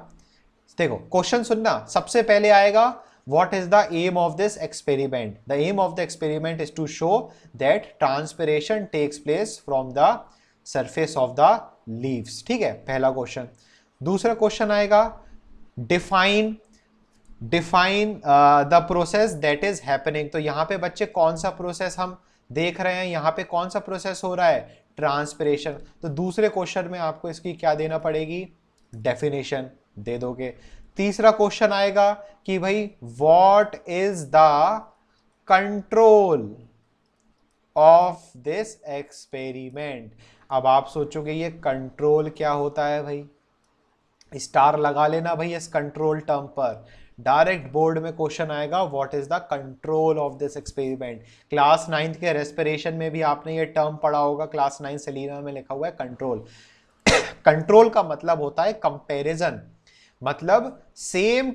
देखो क्वेश्चन सुनना, सबसे पहले आएगा what is the aim of this experiment? The aim of the experiment is to show that transpiration takes place from the surface of the leaves. ठीक है, पहला क्वेश्चन। दूसरा क्वेश्चन आएगा define the process that is happening। तो यहां पे बच्चे कौन सा प्रोसेस हम देख रहे हैं? यहां पे कौन सा प्रोसेस हो रहा है? ट्रांसपिरेशन। तो दूसरे क्वेश्चन में आपको इसकी क्या देना पड़ेगी? डेफिनेशन दे दोगे। तीसरा क्वेश्चन आएगा कि भाई what is the control of this experiment. अब आप सोचोगे ये कंट्रोल क्या होता है भाई? स्टार लगा लेना भाई इस कंट्रोल टर्म पर। डायरेक्ट बोर्ड में क्वेश्चन आएगा what is the control of this experiment. Class 9th के रेस्पिरेशन में भी आपने ये टर्म पढ़ा होगा, क्लास 9 सेलिना में लिखा हुआ है कंट्रोल। कंट्रोल का मतलब होता है कंपैरिजन, मतलब सेम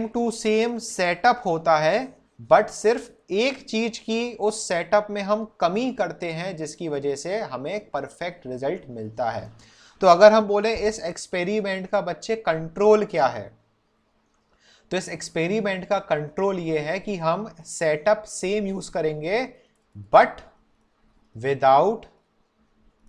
टू सेम सेटअप होता है, बट सिर्फ एक चीज की उस सेटअप में हम कमी करते हैं जिसकी वजह से हमें एक परफेक्ट रिजल्ट मिलता है। तो अगर हम बोले इस एक्सपेरिमेंट का बच्चे कंट्रोल क्या है, तो इस एक्सपेरिमेंट का कंट्रोल ये है कि हम सेटअप सेम यूज करेंगे बट विदाउट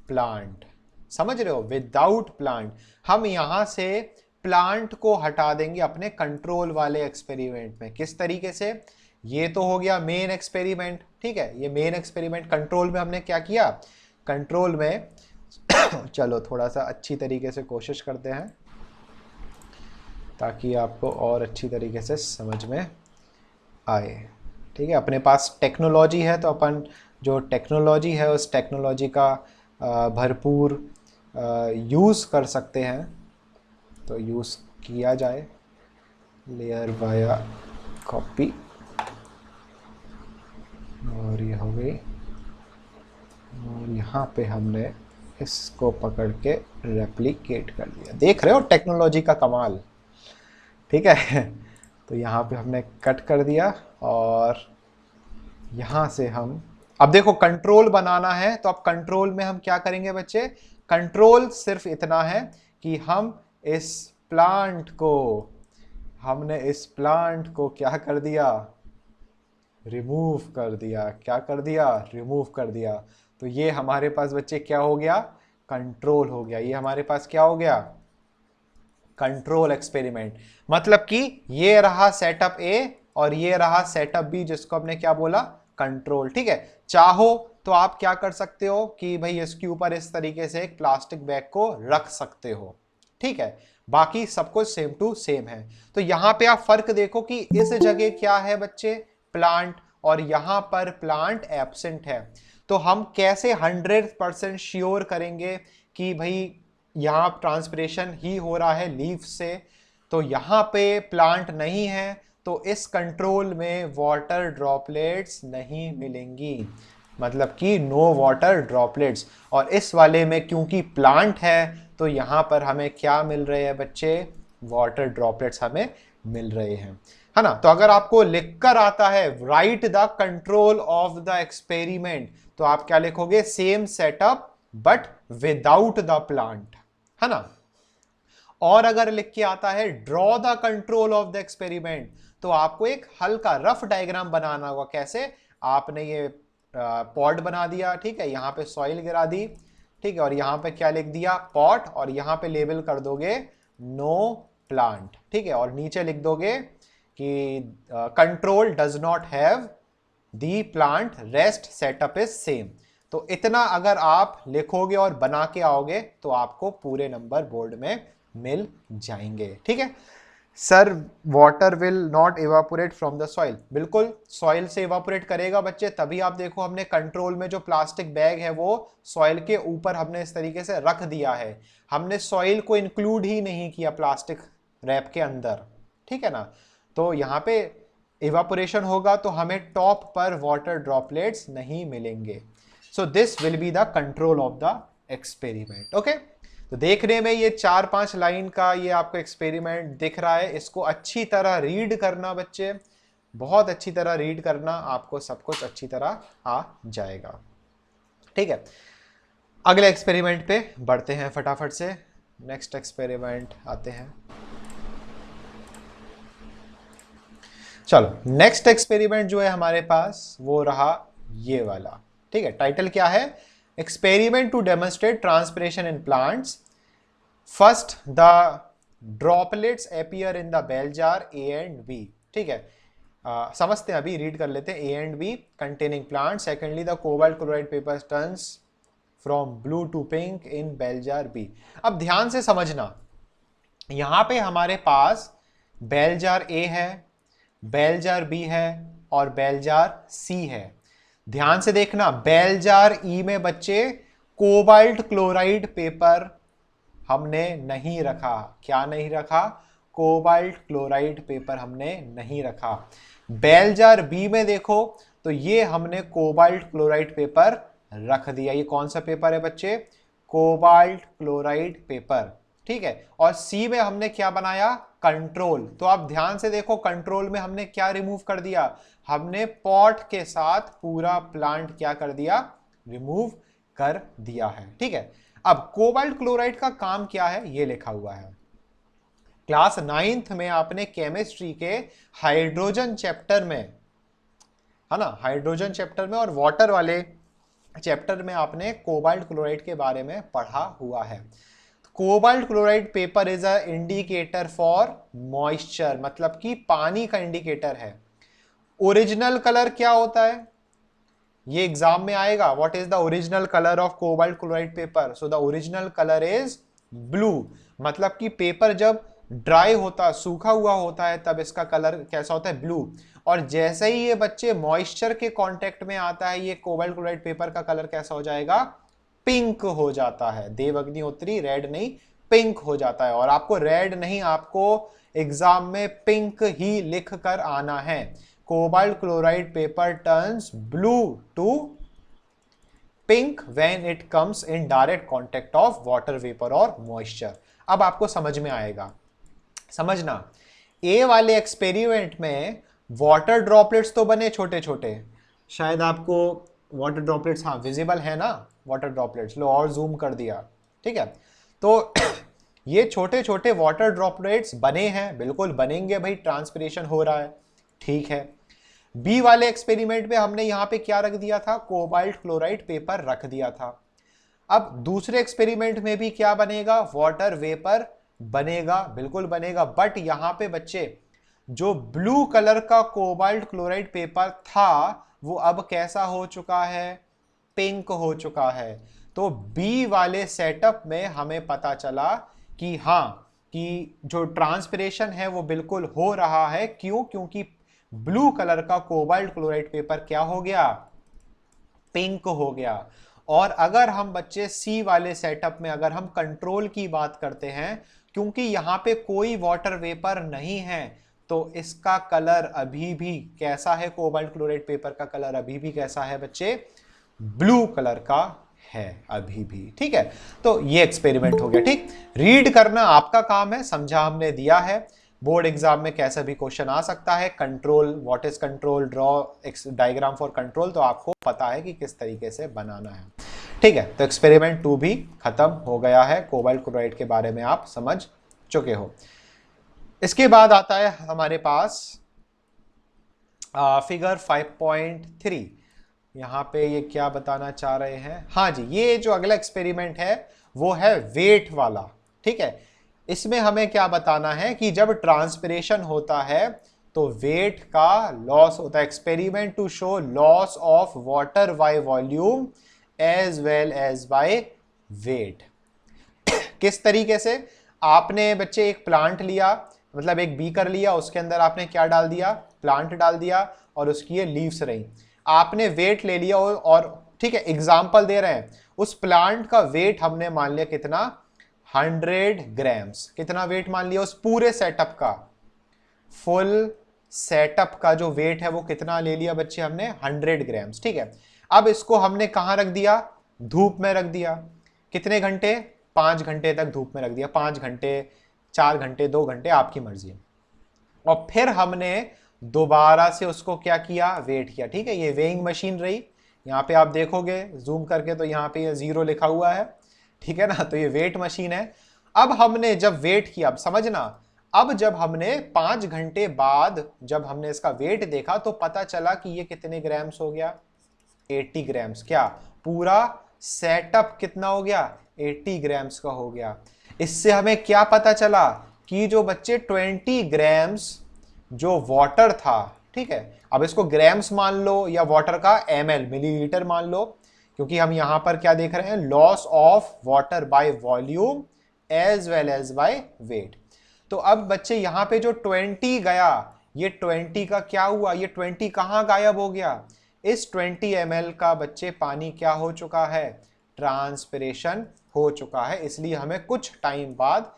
प्लांट। समझ रहे हो, विदाउट प्लांट। हम यहां से प्लांट को हटा देंगे अपने कंट्रोल वाले एक्सपेरिमेंट में। किस तरीके से? ये तो हो गया मेन एक्सपेरिमेंट, ठीक है, ये मेन एक्सपेरिमेंट। कंट्रोल में हमने क्या किया? कंट्रोल में चलो थोड़ा सा अच्छी तरीके से कोशिश करते हैं ताकि आपको और अच्छी तरीके से समझ में आए, ठीक है। अपने पास टेक्नोलॉजी है तो अपन जो टेक्नोलॉजी है उस टेक्नोलॉजी का भरपूर यूज़ कर सकते हैं, तो यूज़ किया जाए। लेयर वाया कॉपी, और ये हो गई, और यहाँ पे हमने इसको पकड़ के रेप्लिकेट कर दिया। देख रहे हो टेक्नोलॉजी का कमाल, ठीक है। तो यहाँ पे हमने कट कर दिया, और यहाँ से हम अब देखो कंट्रोल बनाना है, तो अब कंट्रोल में हम क्या करेंगे बच्चे? कंट्रोल सिर्फ इतना है कि हम इस प्लांट को क्या कर दिया? रिमूव कर दिया। क्या कर दिया? रिमूव कर दिया। तो ये हमारे पास बच्चे क्या हो गया? कंट्रोल हो गया। ये हमारे पास क्या हो गया? Control experiment. मतलब कि ये रहा सेटअप ए और ये रहा सेटअप बी, जिसको हमने क्या बोला? कंट्रोल, ठीक है। चाहो तो आप क्या कर सकते हो कि भाई इसके ऊपर इस तरीके से एक प्लास्टिक बैग को रख सकते हो, ठीक है। बाकी सब कुछ सेम टू सेम है। तो यहां पे आप फर्क देखो कि इस जगह क्या है बच्चे? प्लांट, और यहां पर प्लांट एब्सेंट है। तो हम कैसे 100% श्योर करेंगे कि भाई यहां ट्रांसपिरेशन ही हो रहा है लीफ से? तो यहां पे प्लांट नहीं है, तो इस कंट्रोल में वाटर ड्रॉपलेट्स नहीं मिलेंगी, मतलब कि नो वाटर ड्रॉपलेट्स। और इस वाले में क्योंकि प्लांट है तो यहां पर हमें क्या मिल रहे हैं बच्चे? वाटर ड्रॉपलेट्स हमें मिल रहे हैं, है ना। तो अगर आपको लिखकर आता है right the control of the experiment, तो आप क्या लिखोगे? Same setup but without the plant, है ना। और अगर लिख के आता है draw the control of the experiment, तो आपको एक हल्का रफ डायग्राम बनाना होगा। कैसे? आपने ये पॉट बना दिया, ठीक है, यहाँ पे सॉइल गिरा दी, ठीक है, और यहाँ पे क्या लिख दिया? पॉट, और यहाँ पे लेबल कर दोगे नो प्लांट, ठीक है, और नीचे लिख दोगे कि control does not have the plant, rest setup is same. तो इतना अगर आप लिखोगे और बना के आओगे तो आपको पूरे नंबर बोर्ड में मिल जाएंगे, ठीक है। Sir water will not evaporate from the soil, बिल्कुल सॉइल से इवापोरेट करेगा बच्चे। तभी आप देखो हमने कंट्रोल में जो प्लास्टिक बैग है वो सॉइल के ऊपर हमने इस तरीके से रख दिया है। हमने सॉइल को इंक्लूड ही नहीं किया प्लास्टिक रैप के अंदर, ठीक है ना। तो यहाँ पे इवापोरेशन होगा तो हमें टॉप पर वाटर ड्रॉपलेट्स नहीं मिलेंगे। So this will be the control of the experiment, okay. तो देखने में ये 4-5 लाइन का ये आपको एक्सपेरिमेंट दिख रहा है। इसको अच्छी तरह रीड करना बच्चे, बहुत अच्छी तरह रीड करना, आपको सब कुछ अच्छी तरह आ जाएगा, ठीक है। अगले एक्सपेरिमेंट पे बढ़ते हैं फटाफट से। नेक्स्ट एक्सपेरिमेंट आते हैं। चलो नेक्स्ट एक्सपेरिमेंट जो है हमारे पास वो रहा ये वाला, ठीक है। टाइटल क्या है? Experiment to demonstrate transpiration in plants. First the droplets appear in the bell jar A and B, ठीक है। समझते हैं, अभी रीड कर लेते हैं। A and B containing plant. Secondly the cobalt chloride paper turns from blue to pink in bell jar B. अब ध्यान से समझना, यहां पे हमारे पास बेल जार ए है, बेल जार बी है और बेल जार सी है। ध्यान से देखना, बेल जार ई में बच्चे कोबाल्ट क्लोराइड पेपर हमने नहीं रखा। क्या नहीं रखा? कोबाल्ट क्लोराइड पेपर हमने नहीं रखा। बेल जार बी में देखो तो ये हमने कोबाल्ट क्लोराइड पेपर रख दिया। ये कौन सा पेपर है बच्चे? कोबाल्ट क्लोराइड पेपर, ठीक है। और सी में हमने क्या बनाया? कंट्रोल। तो आप ध्यान से देखो, कंट्रोल में हमने क्या रिमूव कर दिया? हमने पॉट के साथ पूरा प्लांट क्या कर दिया? रिमूव कर दिया है, ठीक है। अब कोबाल्ट क्लोराइड का काम क्या है ये लिखा हुआ है। क्लास 9th में आपने केमिस्ट्री के हाइड्रोजन चैप्टर में, है ना, हाइड्रोजन चैप्टर में और वाटर वाले चैप्टर में आपने कोबाल्ट क्लोराइड के बारे में पढ़ा हुआ है। Cobalt chloride paper is a indicator for moisture, मतलब कि पानी का इंडिकेटर है। ओरिजिनल कलर क्या होता है, ये एग्जाम में आएगा। What is the original colour of cobalt chloride paper? So the original colour is blue, मतलब कि पेपर जब ड्राई होता, सूखा हुआ होता है, तब इसका कलर कैसा होता है? ब्लू। और जैसे ही ये बच्चे मॉइस्चर के कांटेक्ट में आता है, ये कोबाल्ट क्लोराइड पेपर का कलर कैसा हो जाएगा? पिंक हो जाता है। देव अग्निहोत्री, रेड नहीं पिंक हो जाता है। और आपको रेड नहीं, आपको एग्जाम में पिंक ही लिख कर आना है। Cobalt chloride paper turns blue to pink when it comes in direct contact of water vapour और मॉइस्चर। अब आपको समझ में आएगा। समझना, ए वाले एक्सपेरिमेंट में वाटर ड्रॉपलेट्स तो बने छोटे छोटे, शायद आपको वाटर ड्रॉपलेट्स, हाँ विजिबल है ना वाटर ड्रॉपलेट्स, लो और जूम कर दिया, ठीक है। तो ये छोटे छोटे वाटर ड्रॉपलेट्स बने हैं, बिल्कुल बनेंगे भाई, ट्रांसपिरेशन हो रहा है, ठीक है। बी वाले एक्सपेरिमेंट में हमने यहां पे क्या रख दिया था? कोबाल्ट क्लोराइड पेपर रख दिया था। अब दूसरे एक्सपेरिमेंट में भी क्या बनेगा? वाटर वेपर बनेगा, बिल्कुल बनेगा। बट यहां पे बच्चे जो ब्लू कलर का कोबाल्ट क्लोराइड पेपर था वो अब कैसा हो चुका है? पिंक हो चुका है। तो बी वाले सेटअप में हमें पता चला कि हाँ, कि जो ट्रांसपिरेशन है वो बिल्कुल हो रहा है। क्यों? क्योंकि ब्लू कलर का कोबाल्ट क्लोराइड पेपर क्या हो गया? पिंक हो गया। और अगर हम बच्चे सी वाले सेटअप में अगर हम कंट्रोल की बात करते हैं, क्योंकि यहां पे कोई वाटर वेपर नहीं है, तो इसका कलर अभी भी कैसा है? कोबाल्ट क्लोराइड पेपर का कलर अभी भी कैसा है बच्चे? ब्लू कलर का है अभी भी, ठीक है। तो ये एक्सपेरिमेंट हो गया, ठीक। रीड करना आपका काम है, समझा हमने दिया है। बोर्ड एग्जाम में कैसा भी क्वेश्चन आ सकता है। Control, what is control, draw diagram for control, तो आपको पता है कि किस तरीके से बनाना है, ठीक है। तो एक्सपेरिमेंट 2 भी खत्म हो गया है, कोबाल्ट क्लोराइड के बारे में आप समझ चुके हो। इसके बाद आता है हमारे पास फिगर 5.3। यहाँ पे ये क्या बताना चाह रहे हैं? हाँ जी, ये जो अगला एक्सपेरिमेंट है वो है वेट वाला, ठीक है। इसमें हमें क्या बताना है कि जब ट्रांसपिरेशन होता है तो वेट का लॉस होता है। Experiment to show loss of water by volume as well as by weight. किस तरीके से? आपने बच्चे एक प्लांट लिया, मतलब एक बीकर लिया, उसके अंदर आपने क्या डाल दिया? प्लांट डाल दिया, और उसकी ये लीव्स रही। आपने वेट ले लिया और ठीक है, एग्जाम्पल दे रहे हैं, उस प्लांट का वेट हमने मान लिया कितना? 100 ग्राम्स। कितना वेट मान लिया? उस पूरे सेटअप का, फुल सेटअप का जो वेट है वो कितना ले लिया बच्चे? हमने 100 ग्राम्स, ठीक है। अब इसको हमने कहां रख दिया? धूप में रख दिया। कितने घंटे? 5 घंटे तक धूप में रख दिया। 5 घंटे, 4 घंटे, 2 घंटे, आपकी मर्जी है। और फिर हमने दोबारा से उसको क्या किया? वेट किया, ठीक है। ये वेइंग मशीन रही, यहाँ पे आप देखोगे जूम करके तो यहाँ पे ये 0 लिखा हुआ है, ठीक है ना। तो ये वेट मशीन है। अब हमने जब वेट किया, अब समझना, अब जब हमने 5 घंटे बाद जब हमने इसका वेट देखा तो पता चला कि ये कितने ग्राम्स हो गया? 80 ग्राम्स। क्या पूरा सेटअप कितना हो गया? 80 ग्राम्स का हो गया। इससे हमें क्या पता चला कि जो बच्चे 20 ग्राम्स जो वाटर था, ठीक है, अब इसको ग्राम्स मान लो या वाटर का ml मिलीलीटर मान लो, क्योंकि हम यहां पर क्या देख रहे हैं? Loss of water by volume as well as by weight. तो अब बच्चे यहां पे जो 20 गया, ये 20 का क्या हुआ? ये 20 कहां गायब हो गया? इस 20 ml का बच्चे पानी क्या हो चुका है? ट्रांसपिरेशन हो चुका है। इसलिए हमें कुछ टाइम बाद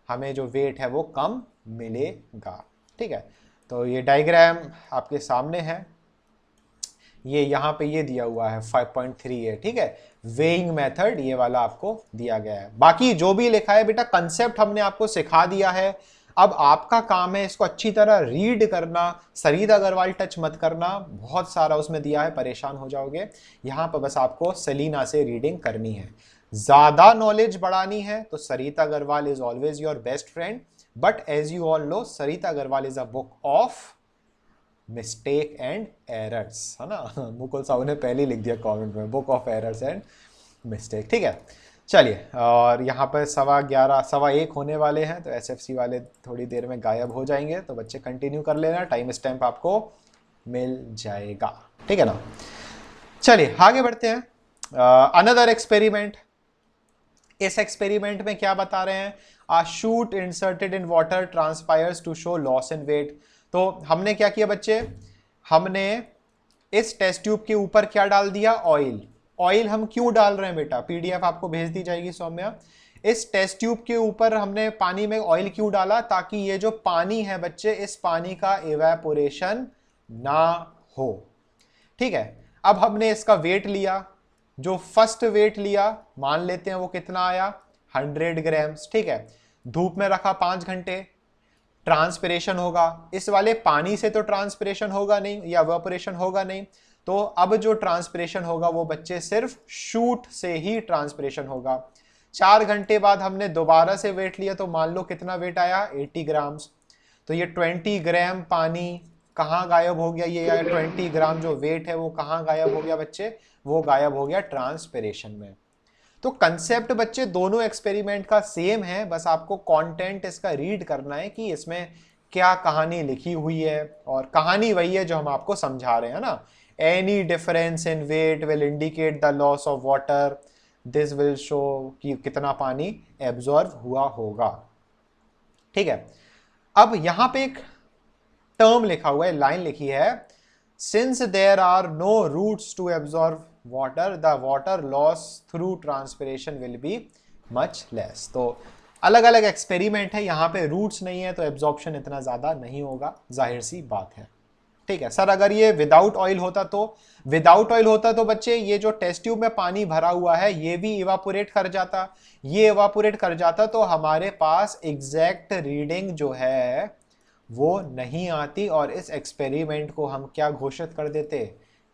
हमें जो वेट है वो कम मिलेगा, ठीक है। तो ये डायग्राम आपके सामने है, ये यहाँ पे ये दिया हुआ है 5.3 है, ठीक है। वेइंग मेथड ये वाला आपको दिया गया है। बाकी जो भी लिखा है बेटा, कंसेप्ट हमने आपको सिखा दिया है। अब आपका काम है इसको अच्छी तरह रीड करना। सरीद अग्रवाल टच मत करना, बहुत सारा उसमें दिया है, परेशान हो जाओगे। यहाँ पर बस आपको सेलिना से रीडिंग करनी है। ज्यादा नॉलेज बढ़ानी है तो Sarita Agarwal is always your best friend, but as you all know Sarita Agarwal is a book of mistake and errors, है ना। मुकुल साहू ने पहले लिख दिया कमेंट में, book of errors and mistake. ठीक है, चलिए, और यहाँ पर 11:15 1:15 होने वाले हैं, तो एसएफसी वाले थोड़ी देर में गायब हो जाएंगे, तो बच्चे कंटिन्यू कर लेना, टाइम स्टैम्प आपको मिल जाएगा, ठीक है ना। चलिए आगे बढ़ते हैं। अनदर एक्सपेरिमेंट, इस एक्सपेरिमेंट में क्या बता रहे हैं, a shoot inserted in water transpires to show loss in weight. तो हमने क्या किया बच्चे, हमने इस टेस्ट ट्यूब के ऊपर क्या डाल दिया, ऑयल। ऑयल हम क्यों डाल रहे हैं बेटा, पीडीएफ आपको भेज दी जाएगी सौम्या। इस टेस्ट ट्यूब के ऊपर हमने पानी में ऑयल क्यों डाला, ताकि ये जो पानी है बच्चे, इस पानी का इवेपोरेशन ना हो, ठीक है। अब हमने इसका वेट लिया, जो फर्स्ट वेट लिया मान लेते हैं वो कितना आया, 100 ग्राम्स, ठीक है। धूप में रखा 5 घंटे, ट्रांसपिरेशन होगा, इस वाले पानी से तो ट्रांसपिरेशन होगा नहीं या इवेपोरेशन होगा नहीं, तो अब जो ट्रांसपिरेशन होगा वो बच्चे सिर्फ शूट से ही ट्रांसपिरेशन होगा। 4 घंटे बाद हमने दोबारा से वेट लिया, तो मान लो कितना वेट आया, 80 ग्राम्स। तो ये 20 ग्राम पानी कहाँ गायब हो गया, ये 20 ग्राम जो वेट है वो कहाँ गायब हो गया बच्चे, वो गायब हो गया ट्रांसपिरेशन में। तो कंसेप्ट बच्चे दोनों एक्सपेरिमेंट का सेम है, बस आपको कंटेंट इसका रीड करना है कि इसमें क्या कहानी लिखी हुई है, और कहानी वही है जो हम आपको समझा रहे हैं ना। Any difference in weight will indicate the loss of water, this will show कि कितना पानी एब्जॉर्ब हुआ होगा, ठीक है। अब यहां पे एक टर्म लिखा हुआ है, लाइन लिखी है, since there are no roots to absorb water the water loss through transpiration will be much less. तो अलग अलग एक्सपेरिमेंट है, यहाँ पे रूट्स नहीं है तो एब्जॉर्प्शन इतना ज़्यादा नहीं होगा, जाहिर सी बात है, ठीक है। सर अगर ये विदाउट ऑयल होता तो बच्चे ये जो टेस्ट ट्यूब में पानी भरा हुआ है ये भी इवापोरेट कर जाता, ये इवापोरेट कर जाता तो हमारे पास एग्जैक्ट रीडिंग जो है वो नहीं आती, और इस एक्सपेरिमेंट को हम क्या घोषित कर देते,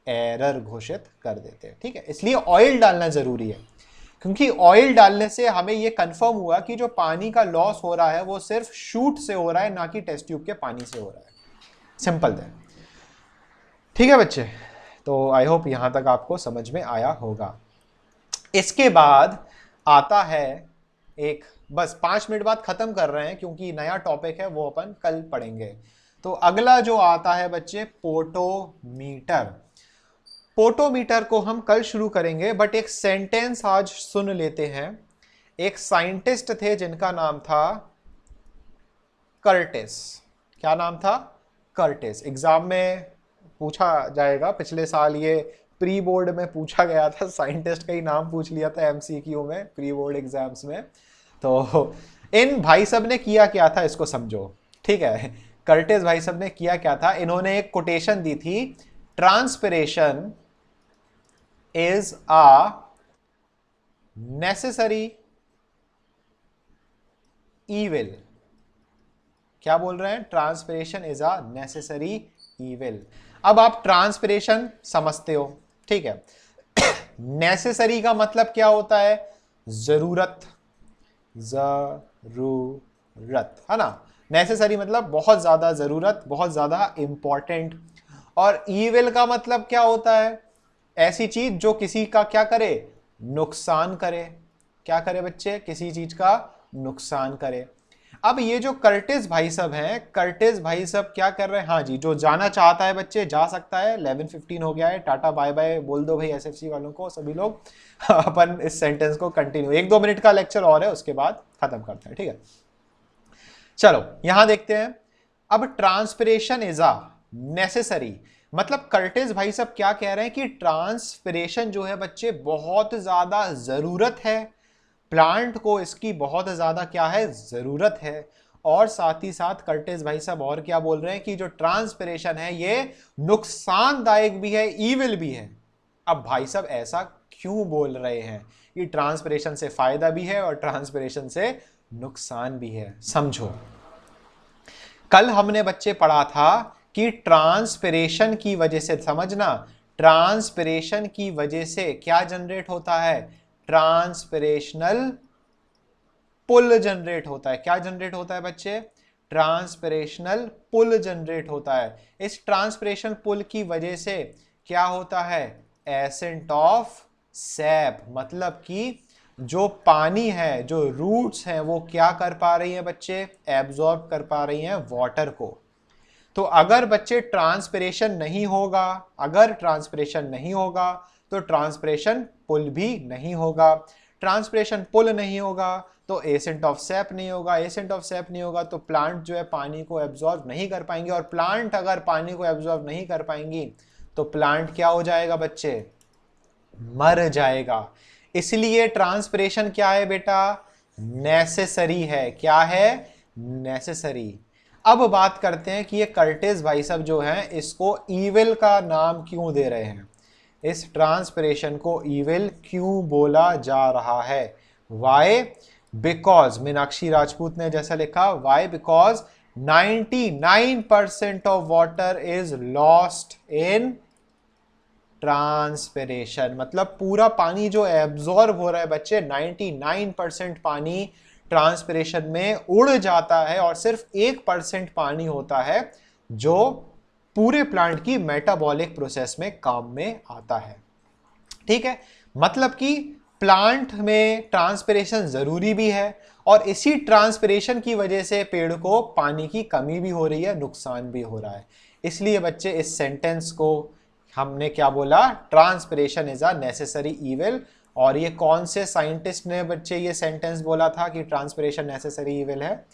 एरर घोषित कर देते, ठीक है। इसलिए ऑयल डालना जरूरी है, क्योंकि ऑयल डालने से हमें यह कंफर्म हुआ कि जो पानी का लॉस हो रहा है वो सिर्फ शूट से हो रहा है, ना कि टेस्ट ट्यूब के पानी से हो रहा है, सिंपल है, ठीक है बच्चे। तो आई होप यहां तक आपको समझ में आया होगा। इसके बाद आता है एक, बस 5 मिनट बाद खत्म कर रहे हैं क्योंकि नया टॉपिक है वो अपन कल पढ़ेंगे। तो अगला जो आता है बच्चे, पोटोमीटर। पोटोमीटर को हम कल शुरू करेंगे, बट एक सेंटेंस आज सुन लेते हैं। एक साइंटिस्ट थे जिनका नाम था कर्टिस। क्या नाम था, कर्टिस। एग्जाम में पूछा जाएगा, पिछले साल ये प्री बोर्ड में पूछा गया था, साइंटिस्ट का ही नाम पूछ लिया था एमसीक्यू में, प्री बोर्ड एग्जाम्स में। तो इन भाई साहब ने किया क्या था इसको समझो, ठीक है। कर्टिस भाई साहब ने किया क्या था, इन्होंने एक कोटेशन दी थी, transpiration is a necessary evil. क्या बोल रहे हैं, transpiration is a necessary evil. अब आप ट्रांसपिरेशन समझते हो, ठीक है। नेसेसरी का मतलब क्या होता है, जरूरत, जरूरत, है ना। नेसेसरी मतलब बहुत ज्यादा जरूरत, बहुत ज्यादा इंपॉर्टेंट। और ईविल का मतलब क्या होता है, ऐसी चीज जो किसी का क्या करे, नुकसान करे। क्या करे बच्चे, किसी चीज का नुकसान करे। अब ये जो कर्टिस भाई साहब हैं, कर्टिस भाई साहब क्या कर रहे हैं, हाँ जी, जो जाना चाहता है बच्चे जा सकता है, 11:15 हो गया है, टाटा बाय बाय बोल दो भाई एसएफसी वालों को, सभी लोग। अपन इस सेंटेंस को कंटिन्यू, 1-2 मिनट का लेक्चर और है, उसके बाद खत्म करते हैं, ठीक है। चलो यहां देखते हैं। अब ट्रांसपिरेशन इज अ नेसेसरी, मतलब कर्टिस भाई साहब क्या कह रहे हैं कि ट्रांसपिरेशन जो है बच्चे बहुत ज्यादा जरूरत है, प्लांट को इसकी बहुत ज्यादा क्या है, जरूरत है। और साथ ही साथ कर्टिस भाई साहब और क्या बोल रहे हैं कि जो ट्रांसपिरेशन है ये नुकसानदायक भी है, ईविल भी है। अब भाई साहब ऐसा क्यों बोल रहे हैं कि ट्रांसपिरेशन से फायदा भी है और ट्रांसपिरेशन से नुकसान भी है, समझो। कल हमने बच्चे पढ़ा था कि ट्रांसपिरेशन की वजह से, समझना, ट्रांसपिरेशन की वजह से क्या जनरेट होता है, ट्रांसपिरेशनल पुल जनरेट होता है। क्या जनरेट होता है बच्चे? ट्रांसपिरेशनल पुल जनरेट होता है। इस ट्रांसपिरेशन पुल की वजह से क्या होता है? एसेंट ऑफ सैप, मतलब कि जो पानी है, जो रूट्स हैं, वो क्या कर पा रही हैं बच्चे? एब्जॉर्ब कर पा रही हैं वाटर को। तो अगर बच्चे ट्रांसपिरेशन नहीं होगा, अगर ट्रांसपिरेशन नहीं होगा तो ट्रांसपिरेशन पुल भी नहीं होगा। ट्रांसपिरेशन पुल नहीं होगा तो एसेंट ऑफ सैप नहीं होगा। एसेंट ऑफ सैप नहीं होगा तो प्लांट जो है पानी को एब्जॉर्ब नहीं कर पाएंगे, और प्लांट अगर पानी को एब्जॉर्ब नहीं कर पाएंगी तो प्लांट क्या हो जाएगा बच्चे? मर जाएगा। इसलिए ट्रांसपिरेशन क्या है बेटा? नेसेसरी है। क्या है? नेसेसरी। अब बात करते हैं कि ये कर्टिस भाई साहब जो हैं इसको ईविल का नाम क्यों दे रहे हैं, इस ट्रांसपिरेशन को ईविल क्यों बोला जा रहा है? वाई? बिकॉज मीनाक्षी राजपूत ने जैसा लिखा, why? Because 99% of water is lost in transpiration. मतलब पूरा पानी जो एब्जॉर्ब हो रहा है बच्चे, 99% पानी ट्रांसपिरेशन में उड़ जाता है, और सिर्फ 1% पानी होता है जो पूरे प्लांट की मेटाबॉलिक प्रोसेस में काम में आता है। ठीक है, मतलब कि प्लांट में ट्रांसपिरेशन जरूरी भी है, और इसी ट्रांसपिरेशन की वजह से पेड़ को पानी की कमी भी हो रही है, नुकसान भी हो रहा है। इसलिए बच्चे इस सेंटेंस को हमने क्या बोला? Transpiration is a necessary evil. और ये कौन से साइंटिस्ट ने बच्चे ये सेंटेंस बोला था कि ट्रांसपिरेशन नेसेसरी इविल है?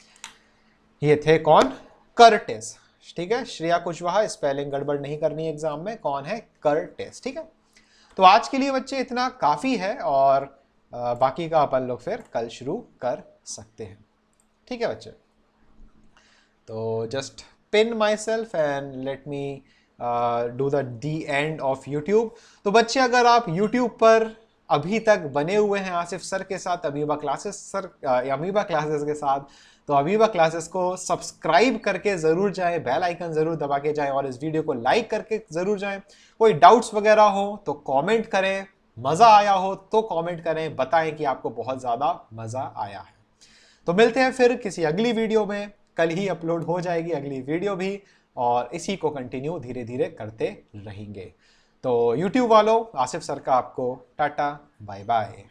ये थे कौन? कर्टिस। ठीक है, श्रेया कुशवाहा, स्पेलिंग गड़बड़ नहीं करनी एग्जाम में। कौन है? कर्टिस। ठीक है, तो आज के लिए बच्चे इतना काफी है, और बाकी का अपन लोग फिर कल शुरू कर सकते हैं। ठीक है बच्चे, तो just pin my self and let me do the end of YouTube. तो बच्चे अगर आप यूट्यूब पर अभी तक बने हुए हैं आसिफ सर के साथ, अमीबा क्लासेस के साथ, तो अमीबा क्लासेस को सब्सक्राइब करके जरूर जाएं, बेल आइकन जरूर दबा के जाएं, और इस वीडियो को लाइक करके जरूर जाएं। कोई डाउट्स वगैरह हो तो कमेंट करें, मजा आया हो तो कमेंट करें, बताएं कि आपको बहुत ज्यादा मजा आया है। तो मिलते हैं फिर किसी अगली वीडियो में, कल ही अपलोड हो जाएगी अगली वीडियो भी, और इसी को कंटिन्यू धीरे धीरे करते रहेंगे। तो YouTube वालों, आसिफ सर का आपको टाटा बाय बाय।